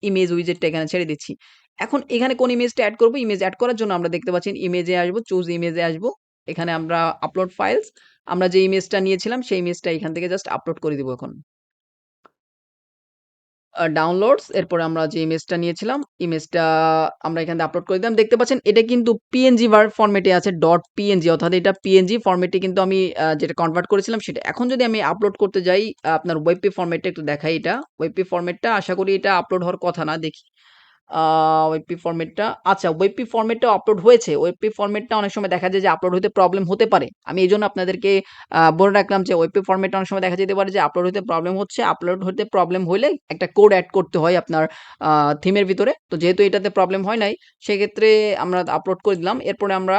ইমেজ উইজেটটা এখানে ছেড়ে দিচ্ছি। এখন এখানে কোন ইমেজটা এড করব? ইমেজ এড করার জন্য আমরা দেখতে পাচ্ছেন ইমেজে আসবো, চুজ ইমেজে আসবো। এখানে আমরা আপলোড ফাইলস, আমরা যে ইমেজটা নিয়েছিলাম সেই ইমেজটা এখান থেকে জাস্ট আপলোড করে দিব এখন। ডাউনলোডস, এরপরে আমরা যে ইমেজটা নিয়েছিলাম, ইমেজটা আমরা এখান থেকে আপলোড করে দিলাম। দেখতে পাচ্ছেন এটা কিন্তু পিএনজি ফরম্যাটে আছে, ডট পিএনজি, অর্থাৎ এটা পিএনজি ফরম্যাটে কিন্তু আমি যেটা কনভার্ট করেছিলাম সেটা। এখন যদি আমি আপলোড করতে যাই, আপনার ওয়েবপি ফরম্যাটটা একটু দেখাই এটা। ওয়েবপি ফরম্যাটটা আশা করি এটা আপলোড হওয়ার কথা না। দেখি। আ ওয়েবপি ফরম্যাটটা, আচ্ছা ওয়েবপি ফরম্যাটটাও আপলোড হয়েছে। ওয়েবপি ফরম্যাটটা অনেক সময় দেখা যায় যে আপলোড হতে প্রবলেম হতে পারে। আমি এজন্য আপনাদেরকে বলে রাখলাম যে ওয়েবপি ফরম্যাটটা অনেক সময় দেখা যেতে পারে যে আপলোড হতে প্রবলেম হচ্ছে। আপলোড হতে প্রবলেম হইলে একটা কোড এড করতে হয় আপনার আ থিমের ভিতরে। তো যেহেতু এটাতে প্রবলেম হয় নাই, সেক্ষেত্রে আমরা আপলোড করে দিলাম। এরপরে আমরা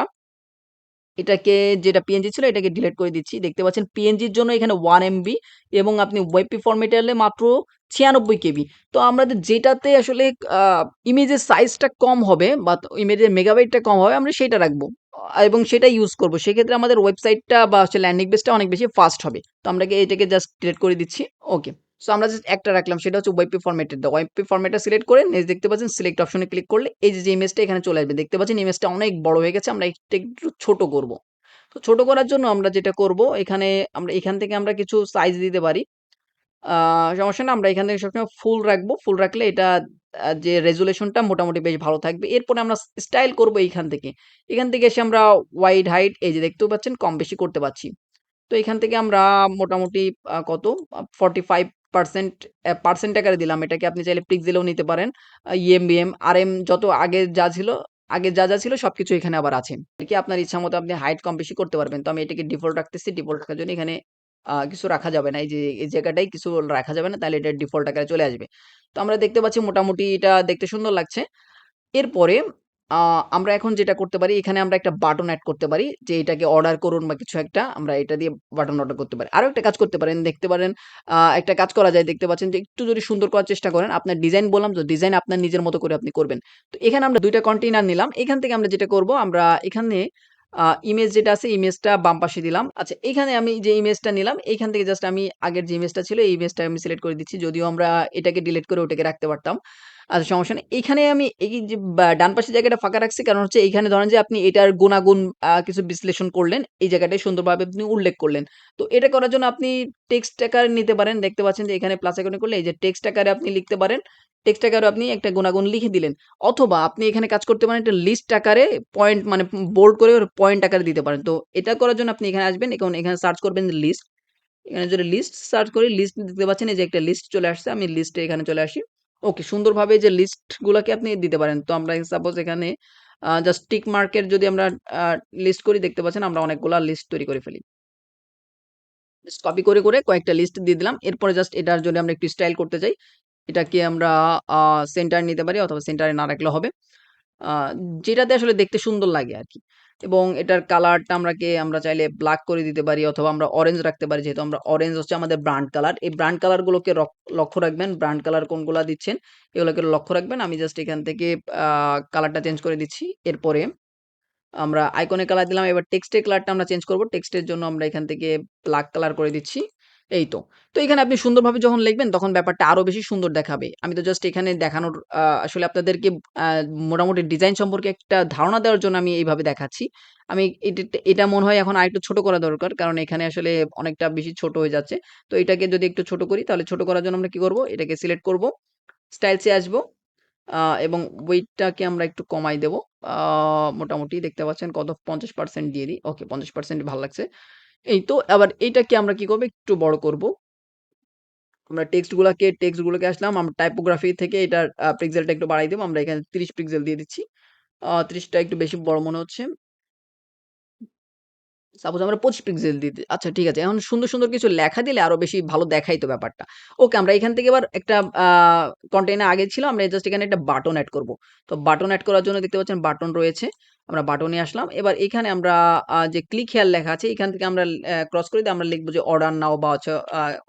এটাকে, যেটা পিএনজি ছিল এটাকে ডিলিট করে দিচ্ছি। দেখতে পাচ্ছেন পিএনজির জন্য এখানে 1 এমবি এবং আপনি ওয়েবপি ফরম্যাটে হলে মাত্র 96 কেবি। তো আমাদের যেটাতে আসলে আ ইমেজের সাইজটা কম হবে বা ইমেজের মেগাবাইটটা কম হবে, আমরা সেটা রাখবো। এবং সেটাই ইউজ করব। সেক্ষেত্রে আমাদের ওয়েবসাইটটা বা হচ্ছে ল্যান্ডিং পেজটা অনেক বেশি ফাস্ট হবে। তো আমরা এটাকে জাস্ট ডিলিট করে দিচ্ছি। ওকে। সো আমরা জাস্ট একটা রাখলাম, সেটা হচ্ছে ওয়েবপি ফরম্যাটের। ওয়েবপি ফরম্যাটটা সিলেক্ট করে নেক্সট দেখতে পাচ্ছেন সিলেক্ট অপশনে ক্লিক করলে এই যে ইমেজটা এখানে চলে আসবে। দেখতে পাচ্ছেন ইমেজটা অনেক বড় হয়ে গেছে। আমরা এটা একটু ছোট করব। তো ছোট করার জন্য আমরা যেটা করব, এখানে আমরা এখান থেকে আমরা কিছু সাইজ দিতে পারি। সমস্যা না, আমরা এখান থেকে সবসময় ফুল রাখবো। ফুল রাখলে এটা যে রেজুলেশনটা মোটামুটি বেশ ভালো থাকবে। এরপরে আমরা স্টাইল করব এইখান থেকে। এখান থেকে এসে আমরা ওয়াইড হাইট এই যে দেখতেও পাচ্ছেন কম বেশি করতে পারছি। তো এখান থেকে আমরা মোটামুটি কত 45% পার্সেন্ট আকারে দিলাম। এটাকে আপনি চাইলে পিক্সেলেও নিতে পারেন। ইএমবিএম, আরএম যত আগে যা ছিল সবকিছু এখানে আবার আছে। কি আপনার ইচ্ছামত আপনি হাইট কম বেশি করতে পারবেন। তো আমি এটাকে ডিফল্ট রাখতেছি। ডিফল্ট রাখার জন্য এখানে কিছু রাখা যাবে না। এই যে এই জায়গাটায় কিছু রাখা যাবে না। তাহলে এটা ডিফল্ট আকারে চলে আসবে। তো আমরা দেখতে পাচ্ছি মোটামুটি এটা দেখতে সুন্দর লাগছে। এরপরে আ আমরা এখন যেটা করতে পারি, এখানে আমরা একটা বাটন এড করতে পারি যে এটাকে অর্ডার করুন বা কিছু একটা আমরা এটা দিয়ে বাটন অর্ডার করতে পারি। আরো একটা কাজ করতে পারেন, দেখতে পারেন একটা কাজ করা যায়, দেখতে পাচ্ছেন যে একটু যদি সুন্দর করার চেষ্টা করেন, আপনার ডিজাইন বললাম তো ডিজাইন আপনার নিজের মতো করে আপনি করবেন। তো এখানে আমরা ২ টা কন্টেইনার নিলাম। এখান থেকে আমরা যেটা করব, আমরা এখানে ইমেজ যেটা আছে ইমেজটা বাম পাশে দিলাম। আচ্ছা, এখানে আমি যে ইমেজটা নিলাম এইখান থেকে জাস্ট আমি আগের যে ইমেজটা ছিল এই ইমেজটা আমি সিলেক্ট করে দিচ্ছি। যদিও আমরা এটাকে ডিলিট করে ওটাকে রাখতে পারতাম। আচ্ছা, সমস্যা নেই। এইখানে আমি এই যে ডান পাশের জায়গাটা ফাঁকা রাখছি কারণ হচ্ছে এইখানে ধরেন যে আপনি এটার গুণাগুণ কিছু বিশ্লেষণ করলেন। এই জায়গাটায় সুন্দরভাবে আপনি উল্লেখ করলেন। তো এটা করার জন্য আপনি টেক্সট আকারে নিতে পারেন। দেখতে পাচ্ছেন যে এখানে প্লাস আইকনে করলে এই যে টেক্সট আকারে আপনি লিখতে পারেন। টেক্সট আকারে আপনি একটা গুণাগুণ লিখে দিলেন। অথবা আপনি এখানে কাজ করতে পারেন একটা লিস্ট আকারে পয়েন্ট মানে বোল্ড করে পয়েন্ট আকারে দিতে পারেন। তো এটা করার জন্য আপনি এখানে আসবেন। এখন এখানে সার্চ করবেন লিস্ট। এখানে যদি লিস্ট সার্চ করি লিস্ট দেখতে পাচ্ছেন এই যে একটা লিস্ট চলে আসছে। আমি লিস্টে এখানে চলে আসি। ওকে, সুন্দরভাবে যে লিস্ট গুলাকে আপনি দিতে পারেন। তো আমরা সাপোজ এখানে জাস্ট টিক মার্কের যদি আমরা আ লিস্ট করি দেখতে পাচ্ছেন আমরা অনেকগুলা লিস্ট তৈরি করে ফেলি। জাস্ট কপি করে কয়েকটা লিস্ট দিয়ে দিলাম। এরপরে জাস্ট এটার যদি আমরা একটু স্টাইল করতে চাই, এটাকে আমরা আ সেন্টার নিতে পারি অথবা সেন্টারে না রাখলেও হবে। আ যেটাতে আসলে দেখতে সুন্দর লাগে আরকি। এবং এটার কালারটা আমরা চাইলে ব্লাক করে দিতে পারি অথবা আমরা অরেঞ্জ রাখতে পারি। যেহেতু আমরা অরেঞ্জ হচ্ছে আমাদের ব্র্যান্ড কালার। এই ব্র্যান্ড কালার গুলোকে লক্ষ্য রাখবেন। ব্র্যান্ড কালার কোনগুলা দিচ্ছেন এগুলোকে লক্ষ্য রাখবেন। আমি জাস্ট এখান থেকে আ কালারটা চেঞ্জ করে দিচ্ছি। এরপরে আমরা আইকনে কালার দিলাম। এবার টেক্সটের কালারটা আমরা চেঞ্জ করব। টেক্সটের জন্য আমরা এখান থেকে ব্লাক কালার করে দিচ্ছি। এই তো। তো এখানে আপনি সুন্দরভাবে যখন লিখবেন তখন ব্যাপারটা আরো বেশি সুন্দর দেখাবে। আমি তো জাস্ট এখানে দেখানোর আসলে আপনাদেরকে আ মোটামুটি ডিজাইন সম্পর্কে একটা ধারণা দেওয়ার জন্য আমি এইভাবে দেখাচ্ছি। আমি এটা মনে হয় এখন আরেকটু ছোট করা দরকার। কারণ এখানে আসলে অনেকটা বেশি ছোট হয়ে যাচ্ছে। তো এটাকে যদি একটু ছোট করি তাহলে ছোট করার জন্য আমরা কি করব? এটাকে সিলেক্ট করব। স্টাইলস এ আসবো। আ এবং ওয়েটটাকে আমরা একটু কমাই দেব। আ মোটামুটি দেখতে পাচ্ছেন কত ৫০% দিয়ে দিই। ওকে, ৫০% ভাল লাগছে। এই তো আবার এইটাকে আমরা কি করব? একটু বড় করব। আমরা টেক্সট গুলোকে আসলাম। আমরা টাইপোগ্রাফি থেকে এটার পিক্সেলটা একটু বাড়াই দেব। আমরা এখানে ৩০ পিক্সেল দিয়ে দিচ্ছি। ৩০ টা একটু বেশি বড় মনে হচ্ছে। সাপোজ আমরা ২৫ পিক্সেল দিতে আচ্ছা, ঠিক আছে। এখন সুন্দর কিছু লেখা দিলে আরো বেশি ভালো দেখাইতো ব্যাপারটা। ওকে, আমরা এখান থেকে এবার একটা কনটেইনার আগে ছিল। আমরা জাস্ট এখানে একটা বাটন এড করব। তো বাটন এড করার জন্য দেখতে পাচ্ছেন বাটন রয়েছে। আমরা বাটনে আসলাম। এবার এখানে আমরা যে ক্লিক হেয়ার লেখা আছে এখান থেকে আমরা ক্রস করে দিয়ে আমরা লিখব যে অর্ডার নাও বা হচ্ছে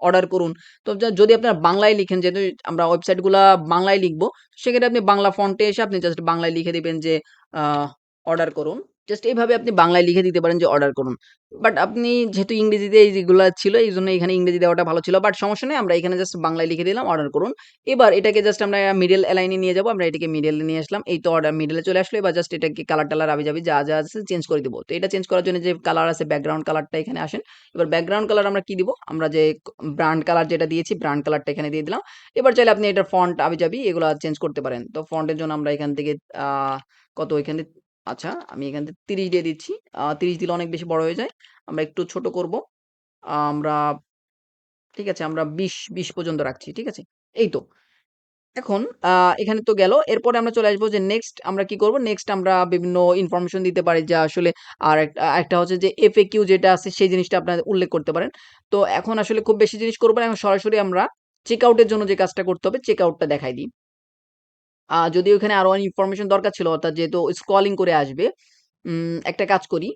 অর্ডার করুন। তো যদি আপনারা বাংলায় লিখেন, যেহেতু আমরা ওয়েবসাইট গুলা বাংলায় লিখব, সেক্ষেত্রে আপনি বাংলা ফন্টে এসে আপনি জাস্ট বাংলায় লিখে দিবেন যে আ অর্ডার করুন। জাস্ট এইভাবে আপনি বাংলায় লিখে দিতে পারেন যে অর্ডার করুন। বাট আপনি যেহেতু ইংরেজিতে এই যেগুলা ছিল এইজন্য এখানে ইংরেজি দেওয়াটা ভালো ছিল। বাট সমস্যা নাই। আমরা এখানে জাস্ট বাংলায় লিখে দিলাম অর্ডার করুন। এবার এটাকে জাস্ট আমরা মিডল এলাইন এ নিয়ে যাবো। আমরা এটাকে মিডল এ নিয়ে আসলাম। এই তো অর্ডার মিডল এ চলে আসলো। এবার জাস্ট এটাকে কালার-টালার হাবি-জাবি যা আছে চেঞ্জ করে দিব। তো এটা চেঞ্জ করার জন্য যে কালার আছে ব্যাকগ্রাউন্ড কালারটা এখানে আসেন। এবার ব্যাকগ্রাউন্ড কালার আমরা কি দিব? আমরা যে ব্র্যান্ড কালার যেটা দিয়েছি ব্র্যান্ড কালারটা এখানে দিয়ে দিলাম। এবার চাইলে আপনি এটার ফন্ট হাবি-জাবি এগুলা চেঞ্জ করতে পারেন। তো ফন্টের জন্য আমরা এখান থেকে আ কত এখানে আচ্ছা, আমি এখান থেকে ৩০ দিয়ে দিচ্ছি। ৩০ দিলে অনেক বেশি বড় হয়ে যায়। আমরা একটু ছোট করব। আমরা ঠিক আছে, আমরা ২০ পর্যন্ত রাখছি। ঠিক আছে? এই তো। এখন আ এখানে তো গেল। এরপরে আমরা চলে আসবো যে নেক্সট আমরা কি করব? নেক্সট আমরা বিভিন্ন ইনফরমেশন দিতে পারি যে আসলে আরেকটা হচ্ছে যে FAQ যেটা আছে সেই জিনিসটা আপনারা উল্লেখ করতে পারেন। তো এখন আসলে খুব বেশি জিনিস করব না। এখন সরাসরি আমরা চেক আউট এর জন্য যে কাজটা করতে হবে চেক আউটটা দেখাই দিই। যদিও এখানে আরো অনেক ইনফরমেশন দরকার ছিল অর্থাৎ যেহেতু স্ক্রলিং করে আসবে। একটা কাজ করি।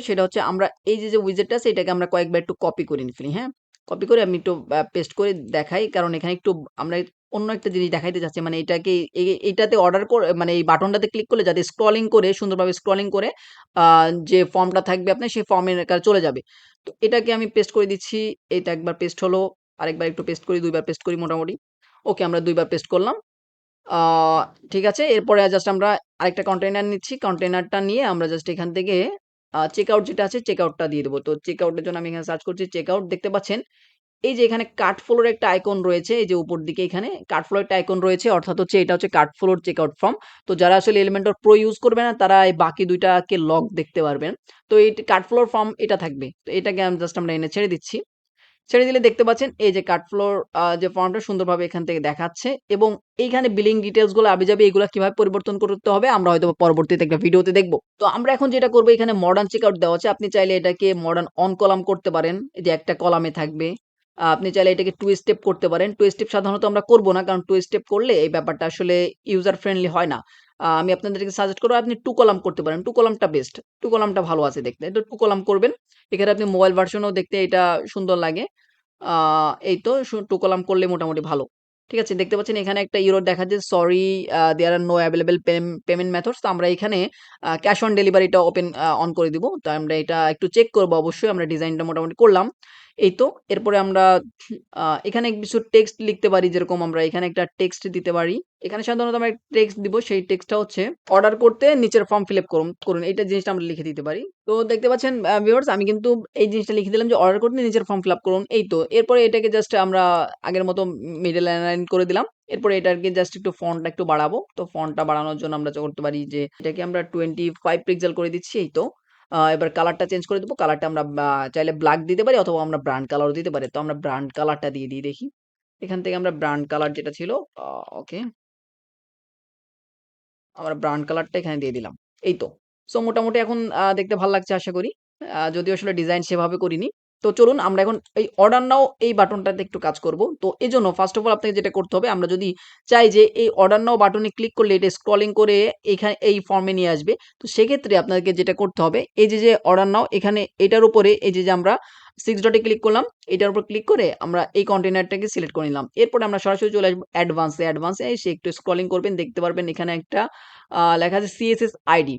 সেটা হচ্ছে আমরা এই যে উইজেটটা আছে এটাকে আমরা কয়েকবার একটু কপি করে ফেলি, হ্যাঁ? কপি করে আমি একটু পেস্ট করে দেখাই। কারণ এখানে একটু আমরা অন্য একটা জিনিস দেখাইতে চাচ্ছি। মানে এটাকে এইটাতে অর্ডার করে মানে এই বাটনটাতে ক্লিক করলে যাতে স্ক্রলিং করে সুন্দরভাবে স্ক্রলিং করে আ যে ফর্মটা থাকবে আপনার সেই ফর্মের কাছে চলে যাবে। তো এটাকে আমি পেস্ট করে দিচ্ছি। এটা একবার পেস্ট হলো। আরেকবার একটু পেস্ট করি, ২ বার পেস্ট করি মোটামুটি। ওকে, আমরা ২ বার পেস্ট করলাম। আ ঠিক আছে। এরপরে জাস্ট আমরা আরেকটা কন্টেইনার নিচ্ছি। কন্টেইনারটা নিয়ে আমরা জাস্ট এখান থেকে চেকআউট যেটা আছে চেকআউটটা দিয়ে দেব। তো চেকআউট এর জন্য আমি এখানে সার্চ করছি চেকআউট দেখতে পাচ্ছেন। এই যে এখানে কাট ফ্লোর একটা আইকন রয়েছে, এই যে উপর দিকে এখানে কাট ফ্লোর একটা আইকন রয়েছে, অর্থাৎ হচ্ছে এটা হচ্ছে কাট ফ্লোর চেকআউট ফর্ম। তো যারা আসলে এলিমেন্টর প্রো ইউজ করবে না তারা এই বাকি দুইটাকে লক দেখতে পারবেন। তো এই কাট ফ্লোর ফর্ম এটা থাকবে, তো এটাকে জাস্ট আমরা এনে ছেড়ে দিচ্ছি। ছেড়ে দিলে দেখতে পাচ্ছেন এই যে কাট ফ্লোর যে ফর্মটা সুন্দরভাবে এখান থেকে দেখাচ্ছে, এবং এইখানে বিলিং ডিটেলস গুলো আবিজাবি এগুলা কিভাবে পরিবর্তন করতে হবে আমরা হয়তো পরবর্তীতে একটা ভিডিওতে দেখবো। তো আমরা এখন যেটা করবো, এখানে মডার্ন চেকআউট দেওয়া আছে, আপনি চাইলে এটাকে মডার্ন অন কলাম করতে পারেন, এই যে একটা কলামে থাকবে। আপনি চাইলে এটাকে টু স্টেপ করতে পারেন। টু স্টেপ সাধারণত আমরা করব না, কারণ টু স্টেপ করলে এই ব্যাপারটা আসলে ইউজার ফ্রেন্ডলি হয় না। আমি আপনাদেরকে সাজেস্ট করবো আপনি টু কলাম করতে পারেন, টু কলামটা বেস্ট, টু কলামটা ভালো আছে দেখতে, এটা টু কলাম করবেন। এখানে আপনি মোবাইল ভার্সনেও দেখতে এটা সুন্দর লাগে। আ এই তো টু কলাম করলে মোটামুটি ভালো। ঠিক আছে? দেখতে পাচ্ছেন এখানে একটা ইরর দেখাচ্ছে, sorry there are no available payment methods. তো আমরা এখানে ক্যাশ অন ডেলিভারিটা অন করে দিব। তো আমরা এটা একটু চেক করব অবশ্যই। আমরা ডিজাইনটা মোটামুটি করলাম। এই তো। এরপরে আমরা এখানে কিছু টেক্সট লিখতে পারি, যেরকম আমরা এখানে একটা টেক্সট দিতে পারি। এখানে সাধারণত আমরা একটা টেক্সট দিব। সেই টেক্সটটা হচ্ছে অর্ডার করতে নিচের ফর্ম ফিল আপ করুন। এইটা জিনিসটা আমরা লিখে দিতে পারি। তো দেখতে পাচ্ছেন ভিউয়ার্স, আমি কিন্তু এই জিনিসটা লিখে দিলাম যে অর্ডার করতে নিচের ফর্ম ফিল আপ করুন। এই তো। এরপরে এটাকে জাস্ট আমরা আগের মতো মিডল লাইন করে দিলাম। এরপরে এটাকে জাস্ট একটু ফন্টটা একটু বাড়াবো। তো ফন্টটা বাড়ানোর জন্য আমরা যা করতে পারি যে এটাকে আমরা 25 পিক্সেল করে দিচ্ছি। এই তো। এবার কালারটা চেঞ্জ করে দেব। কালারটা আমরা চাইলে ব্ল্যাক দিতে পারি, অথবা আমরা ব্রান্ড কালারও দিতে পারি। তো আমরা ব্রান্ড কালারটা দিয়ে দিই দেখি। এখান থেকে আমরা ব্রান্ড কালার যেটা ছিল, আ ওকে। আমরা ব্রাউন কালারটা এখানে দিয়ে দিলাম। এই তো। সো মোটামুটি এখন দেখতে ভাল লাগছে আশা করি। যদিও আসলে ডিজাইন সেভাবে করিনি। তো চলুন আমরা এখন এই অর্ডার নাও এই বাটনটাতে একটু কাজ করব। তো এজন্য ফার্স্ট অফ অল আপনাকে যেটা করতে হবে, আমরা যদি চাই যে এই অর্ডার নাও বাটনে ক্লিক করলে এটা স্ক্রলিং করে এখানে এই ফর্মে নিয়ে আসবে। তো সেক্ষেত্রে আপনাকে যেটা করতে হবে, এই যে অর্ডার নাও এখানে এটার উপরে এই যে আমরা 6 ডটে ক্লিক করলাম। এটার উপর ক্লিক করে আমরা এই কন্টেইনারটাকে সিলেক্ট করে নিলাম। এরপরে আমরা সরাসরি চলে আসবো অ্যাডভান্সে এসে একটু স্ক্রলিং করবেন, দেখতে পারবেন এখানে একটা লেখা আছে সিএসএস আইডি।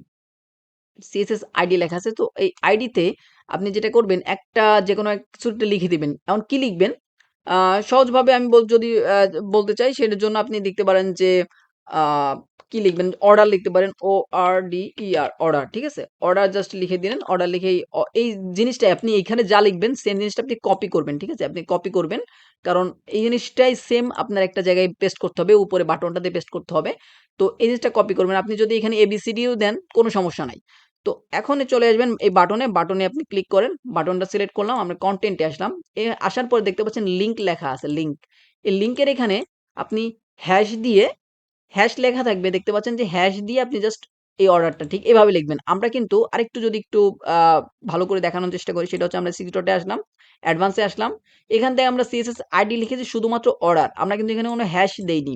সিএসএস আইডি লেখা আছে। তো এই আইডিতে আপনি যেটা করবেন, একটা যেকোনো কিছু একটা লিখে দিবেন। এখন কি লিখবেন? আ সহজভাবে আমি যদি বলতে চাই, সেটার জন্য আপনি লিখতে পারেন যে আ কি লিখবেন? অর্ডার লিখতে পারেন। ORDER অর্ডার, ঠিক আছে? অর্ডার জাস্ট লিখে দিলেন। অর্ডার লিখেই এই জিনিসটাই আপনি এখানে যা লিখবেন সেম জিনিসটা আপনি কপি করবেন, ঠিক আছে? আপনি কপি করবেন। কারণ এই জিনিসটাই সেম আপনার একটা জায়গায় পেস্ট করতে হবে। উপরে বাটনটাতে পেস্ট করতে হবে। তো এই জিনিসটা কপি করবেন। আপনি যদি এখানে ABCDও দেন, কোনো সমস্যা নাই। তো এখনই চলে আসবেন এই বাটনে আপনি ক্লিক করেন। বাটনটা সিলেক্ট করলাম। আমরা কনটেন্ট এ আসলাম। আসার পরে দেখতে পাচ্ছেন লিংক লেখা আছে, লিংক। এই লিংকের এখানে আপনি হ্যাশ দিয়ে, হ্যাশ লেখা থাকবে, দেখতে পাচ্ছেন যে হ্যাশ দিয়ে আপনি জাস্ট এই অর্ডারটা ঠিক এভাবে লিখবেন। আমরা কিন্তু আরেকটু যদি একটু আ ভালো করে দেখানোর চেষ্টা করি, সেটা হচ্ছে আমরা 6 ডটে আসলাম, অ্যাডভান্স এ আসলাম। এখান থেকে আমরা সিএসএস আইডি লিখেছি শুধুমাত্র অর্ডার। আমরা কিন্তু এখানে কোনো হ্যাশ দেইনি।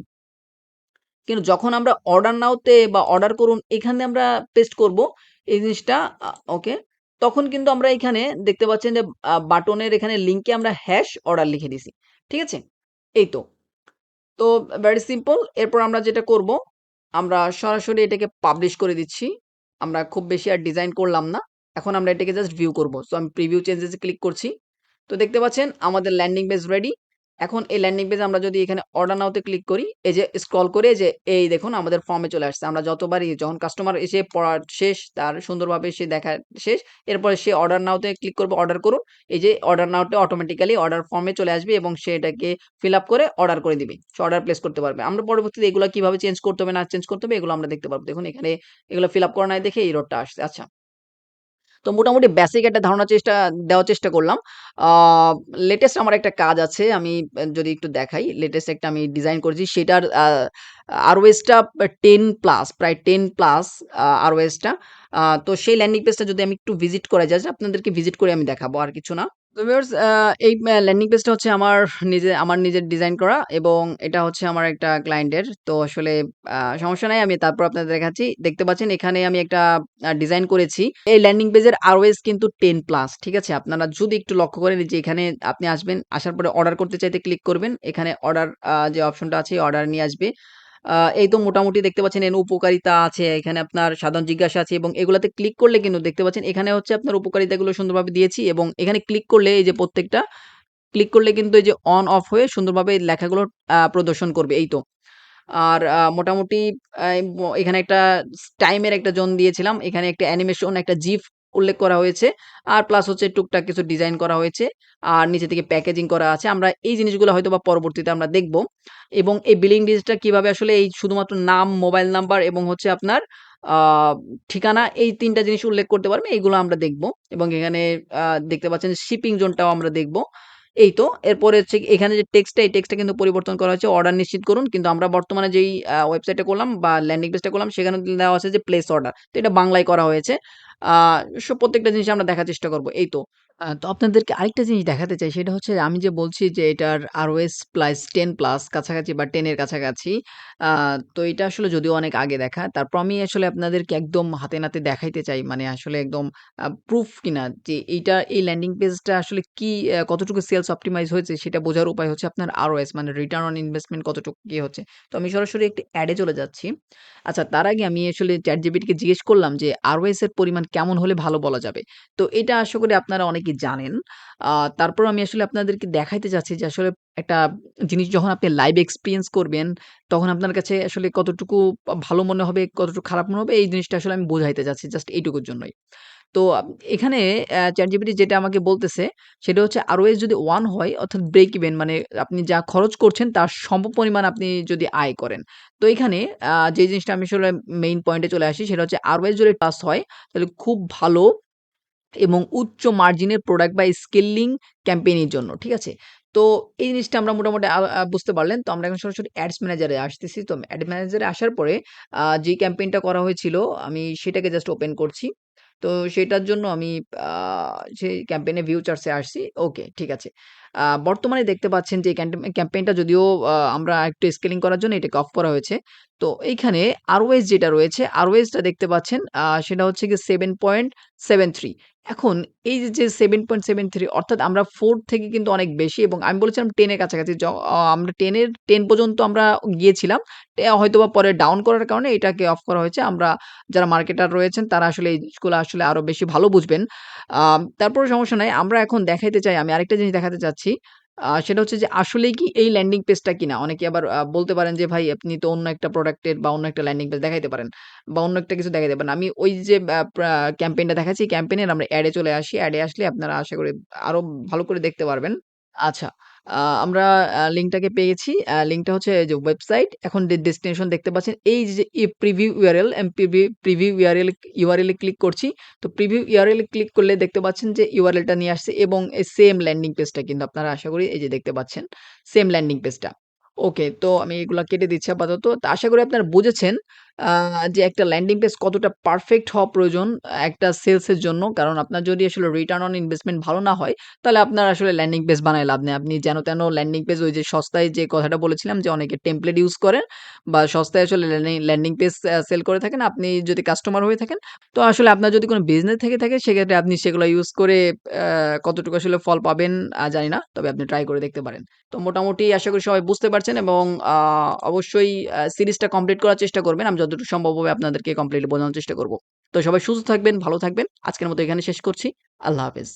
কিন্তু যখন আমরা অর্ডার নাও তে বা অর্ডার করুন এখানে আমরা পেস্ট করব এই জিনিসটা, ওকে। তখন কিন্তু আমরা এখানে দেখতে পাচ্ছেন যে বাটনের এখানে লিংকে আমরা হ্যাশ অর্ডার লিখে দিছি। ঠিক আছে? এই তো। তো ভেরি সিম্পল। এরপর আমরা যেটা করব, আমরা সরাসরি এটাকে পাবলিশ করে দিচ্ছি। আমরা খুব বেশি আর ডিজাইন করলাম না। এখন আমরা এটাকে জাস্ট ভিউ করব। সো আমি প্রিভিউ চেঞ্জেস এ ক্লিক করছি। তো দেখতে পাচ্ছেন আমাদের ল্যান্ডিং পেজ রেডি। এখন এই ল্যান্ডিং পেজে আমরা যদি এখানে অর্ডার নাও তে ক্লিক করি, এই যে স্ক্রল করে যে এই দেখুন আমাদের ফর্মে চলে আসছে। আমরা যতবারই যখন কাস্টমার এসে পড়া শেষ, তার সুন্দরভাবে সে দেখা শেষ, এরপরে সে অর্ডার নাও তে ক্লিক করবে, অর্ডার করুন। এই যে অর্ডার নাও তে অটোমেটিক্যালি অর্ডার ফর্মে চলে আসবে এবং সে এটাকে ফিল আপ করে অর্ডার করে দিবে। সে অর্ডার প্লেস করতে পারবে। আমরা পরবর্তীতে এগুলা কিভাবে চেঞ্জ করতে হবে না চেঞ্জ করতে হবে এগুলো আমরা দেখতে পারবো। দেখুন এখানে এগুলো ফিল আপ করা নাই দেখে এই এররটা আসছে। আচ্ছা। তো মোটামুটি বেসিক একটা ধারণা দেওয়ার চেষ্টা করলাম। আ লেটেস্ট আমার একটা কাজ আছে। আমি যদি একটু দেখাই, লেটেস্ট একটা আমি ডিজাইন করেছি। সেটার ROS টা 10 প্লাস, প্রায় 10 প্লাস ROS টা। তো সেই ল্যান্ডিং পেজটা যদি আমি একটু ভিজিট করা যায়, আপনাদেরকে ভিজিট করে আমি দেখাবো, আর কিছু না। তো ভিউয়ার্স, এই ল্যান্ডিং পেজটা হচ্ছে আমার নিজের ডিজাইন করা, এবং এটা হচ্ছে আমার একটা ক্লায়েন্টের। তো আসলে সমস্যা নাই, আমি তারপর আপনাদের দেখাচ্ছি। দেখতে পাচ্ছেন এখানে আমি একটা ডিজাইন করেছি। এই ল্যান্ডিং পেজের ROS কিন্তু 10 প্লাস, ঠিক আছে? আপনারা যদি একটু লক্ষ্য করেন যে এখানে আপনি আসবেন, আসার পরে অর্ডার করতে চাইতে ক্লিক করবেন। এখানে অর্ডার যে অপশনটা আছে অর্ডার নিয়ে আসবে। এই তো মোটামুটি দেখতে পাচ্ছেন এর উপকারিতা আছে, এখানে আপনার সাধারণ জিজ্ঞাসা আছে, এবং এগুলাতে ক্লিক করলে কিন্তু দেখতে পাচ্ছেন এখানে হচ্ছে আপনার উপকারিতাগুলো সুন্দরভাবে দিয়েছি, এবং এখানে ক্লিক করলে এই যে প্রত্যেকটা ক্লিক করলে কিন্তু এই যে অন অফ হয়ে সুন্দরভাবে এই লেখাগুলো প্রদর্শন করবে। এই তো। আর মোটামুটি এখানে একটা টাইমের একটা জোন দিয়েছিলাম। এখানে একটা অ্যানিমেশন, একটা জিফ উল্লেখ করা হয়েছে। আর প্লাস হচ্ছে টুকটাক কিছু ডিজাইন করা হয়েছে। আর নিচে থেকে প্যাকেজিং করা আছে। আমরা এই জিনিসগুলো হয়তোবা পরবর্তীতে আমরা দেখব। এবং এই বিলিং ডিজিটটা কিভাবে আসলে এই শুধুমাত্র নাম, মোবাইল নাম্বার এবং হচ্ছে আপনার আ ঠিকানা এই ৩ টা জিনিস উল্লেখ করতে পারবে, এইগুলো আমরা দেখব। এবং এখানে আ দেখতে পাচ্ছেন শিপিং জোনটাও আমরা দেখব। এই তো। এরপরে হচ্ছে এখানে যে টেক্সটটা, এই টেক্সটটা কিন্তু পরিবর্তন করা হয়েছে। অর্ডার নিশ্চিত করুন। কিন্তু আমরা বর্তমানে যেই ওয়েবসাইটে করলাম বা ল্যান্ডিং পেজটা করলাম সেখানে দেওয়া আছে যে প্লেস অর্ডার। তো এটা বাংলায় করা হয়েছে। আ প্রত্যেকটা জিনিস আমরা দেখার চেষ্টা করব। এই তো। তো আপনাদেরকে আরেকটা জিনিস দেখাতে চাই সেটা হচ্ছে আমি যে বলছি যে এটার ROS প্লাস 10 প্লাস কাছাকাছি বা 10 এর কাছাকাছি। আ তো এটা আসলে যদিও অনেক আগে দেখা। তারপর আমি আসলে আপনাদেরকে একদম হাতে নাতে দেখাইতে চাই। মানে আসলে একদম প্রুফ কিনা যে এই ল্যান্ডিং পেজটা আসলে কি কতটুকু সেলস অপটিমাইজ হয়েছে সেটা বোঝার উপায় হচ্ছে আপনার ROS মানে রিটার্ন অন ইনভেস্টমেন্ট কতটুকু কি হচ্ছে। তো আমি সরাসরি একটি এড এ চলে যাচ্ছি। আচ্ছা তার আগে আমি আসলে ChatGPT কে জিজ্ঞেস করলাম যে ROS এর পরিমাণ কেমন হলে ভালো বলা যাবে? তো এটা আশা করি আপনারা অনেকেই জানেন। আ তারপরও আমি আসলে আপনাদেরকে দেখাইতে চাচ্ছি যে আসলে একটা জিনিস যখন আপনি লাইভ এক্সপেরিয়েন্স করবেন, তখন আপনার কাছে আসলে কতটুকু ভালো মনে হবে, কতটুকু খারাপ মনে হবে এই জিনিসটা আসলে আমি বোঝাইতে চাচ্ছি জাস্ট এইটুকুর জন্যই। তো এখানে ChatGPT যেটা আমাকে বলতেছে সেটা হচ্ছে ROS যদি 1 হয় অর্থাৎ ব্রেক ইভেন মানে আপনি যা খরচ করছেন তার সমপরিমাণ আপনি যদি আয় করেন। তো এখানে যে জিনিসটা আমি আসলে মেইন পয়েন্টে চলে আসি সেটা হচ্ছে ROS যদি প্লাস হয় তাহলে খুব ভালো এবং উচ্চ মার্জিনের প্রোডাক্ট বা স্কেলিং ক্যাম্পেইন এর জন্য। ঠিক আছে? তো এই জিনিসটা আমরা মোটামুটি আ আ বুঝতে পারলেন। তো আমরা এখন সরাসরি অ্যাডস ম্যানেজারে আসতেছি। তো অ্যাড ম্যানেজারে আসার পরে যেই ক্যাম্পেইনটা করা হয়েছিল আমি সেটাকে জাস্ট ওপেন করছি। তো সেটার জন্য আমি আ সেই ক্যাম্পেইন ভিউ চার্টস এ আসছি। ওকে, ঠিক আছে। বর্তমানে দেখতে পাচ্ছেন যে ক্যাম্পেইনটা যদিও আমরা একটু স্কেলিং করার জন্য এটাকে অফ করা হয়েছে। তো এইখানে ROS যেটা রয়েছে, ROS টা দেখতে পাচ্ছেন সেটা হচ্ছে গিয়ে 7.73 এখন এই যে 7.73 অর্থাৎ আমরা 4 থেকে কিন্তু অনেক বেশি এবং আমি বলেছিলাম 10 এর কাছাকাছি। আমরা 10 পর্যন্ত আমরা গিয়েছিলাম। হয়তোবা পরে ডাউন করার কারণে এটাকে অফ করা হয়েছে। আমরা যারা মার্কেটার রয়েছেন তারা আসলে এই জিনিসগুলো আসলে আরো বেশি ভালো বুঝবেন। তারপরেও সমস্যা নাই। আমরা এখন দেখাইতে চাই আমি আরেকটা জিনিস দেখাতে চাচ্ছি। সেটা হচ্ছে যে আসলেই কি এই ল্যান্ডিং পেজটা কিনা? অনেকে আবার বলতে পারেন যে, "ভাই আপনি তো অন্য একটা প্রোডাক্টের বা অন্য একটা ল্যান্ডিং পেজ দেখাইতে পারেন বা অন্য একটা কিছু দেখাইতে পারেন।" আমি ওই যে ক্যাম্পেইনটা দেখাচ্ছি, ক্যাম্পেইনের আমরা এড এ চলে আসি। এড এ আসলে আপনারা আশা করি আরো ভালো করে দেখতে পারবেন। আচ্ছা। আমরা লিঙ্কটাকে পেয়েছি। লিঙ্কটা হচ্ছে এই যে ওয়েবসাইট। এখন ডেস্টিনেশন দেখতে পাচ্ছেন। এই যে প্রিভিউ ইউআরএল প্রিভিউ ইউআরএল এ ক্লিক করছি। তো প্রিভিউ ইউআরএল এ ক্লিক করলে দেখতে পাচ্ছেন যে ইউআরএল টা নিয়ে আসছে এবং এই সেম ল্যান্ডিং পেজটা কিন্তু আপনারা আশা করি এই যে দেখতে পাচ্ছেন। সেম ল্যান্ডিং পেজটা। ওকে, তো আমি এগুলা কেটে দিচ্ছি আপাতত। তো আশা করি আপনারা বুঝেছেন আ যে একটা ল্যান্ডিং পেজ কতটা পারফেক্ট হওয়া প্রয়োজন একটা সেলস এর জন্য। কারণ আপনার যদি আসলে রিটার্ন অন ইনভেস্টমেন্ট ভালো না হয় তাহলে আপনার আসলে ল্যান্ডিং পেজ বানায় লাভ নেই। আপনি যেন তেন ল্যান্ডিং পেজ ওই যে সস্তায় যে কথাটা বলেছিলাম যে অনেকে টেমপ্লেট ইউজ করেন বা সস্তায় আসলে ল্যান্ডিং পেজ সেল করে থাকেন। আপনি যদি কাস্টমার হয়ে থাকেন তো আসলে আপনার যদি কোনো বিজনেস থেকে থাকে সেক্ষেত্রে আপনি সেগুলো ইউজ করে কতটুকু আসলে ফল পাবেন জানি না। তবে আপনি ট্রাই করে দেখতে পারেন। তো মোটামুটি আশা করি সবাই বুঝতে পারছেন এবং অবশ্যই সিরিজটা কমপ্লিট করার চেষ্টা করবেন। আমি যতটুকু সম্ভব হবে আপনাদেরকে কমপ্লিটলি বোঝানোর চেষ্টা করব। তো সবাই সুস্থ থাকবেন, ভালো থাকবেন। আজকের মতো এখানে শেষ করছি। আল্লাহ হাফেজ।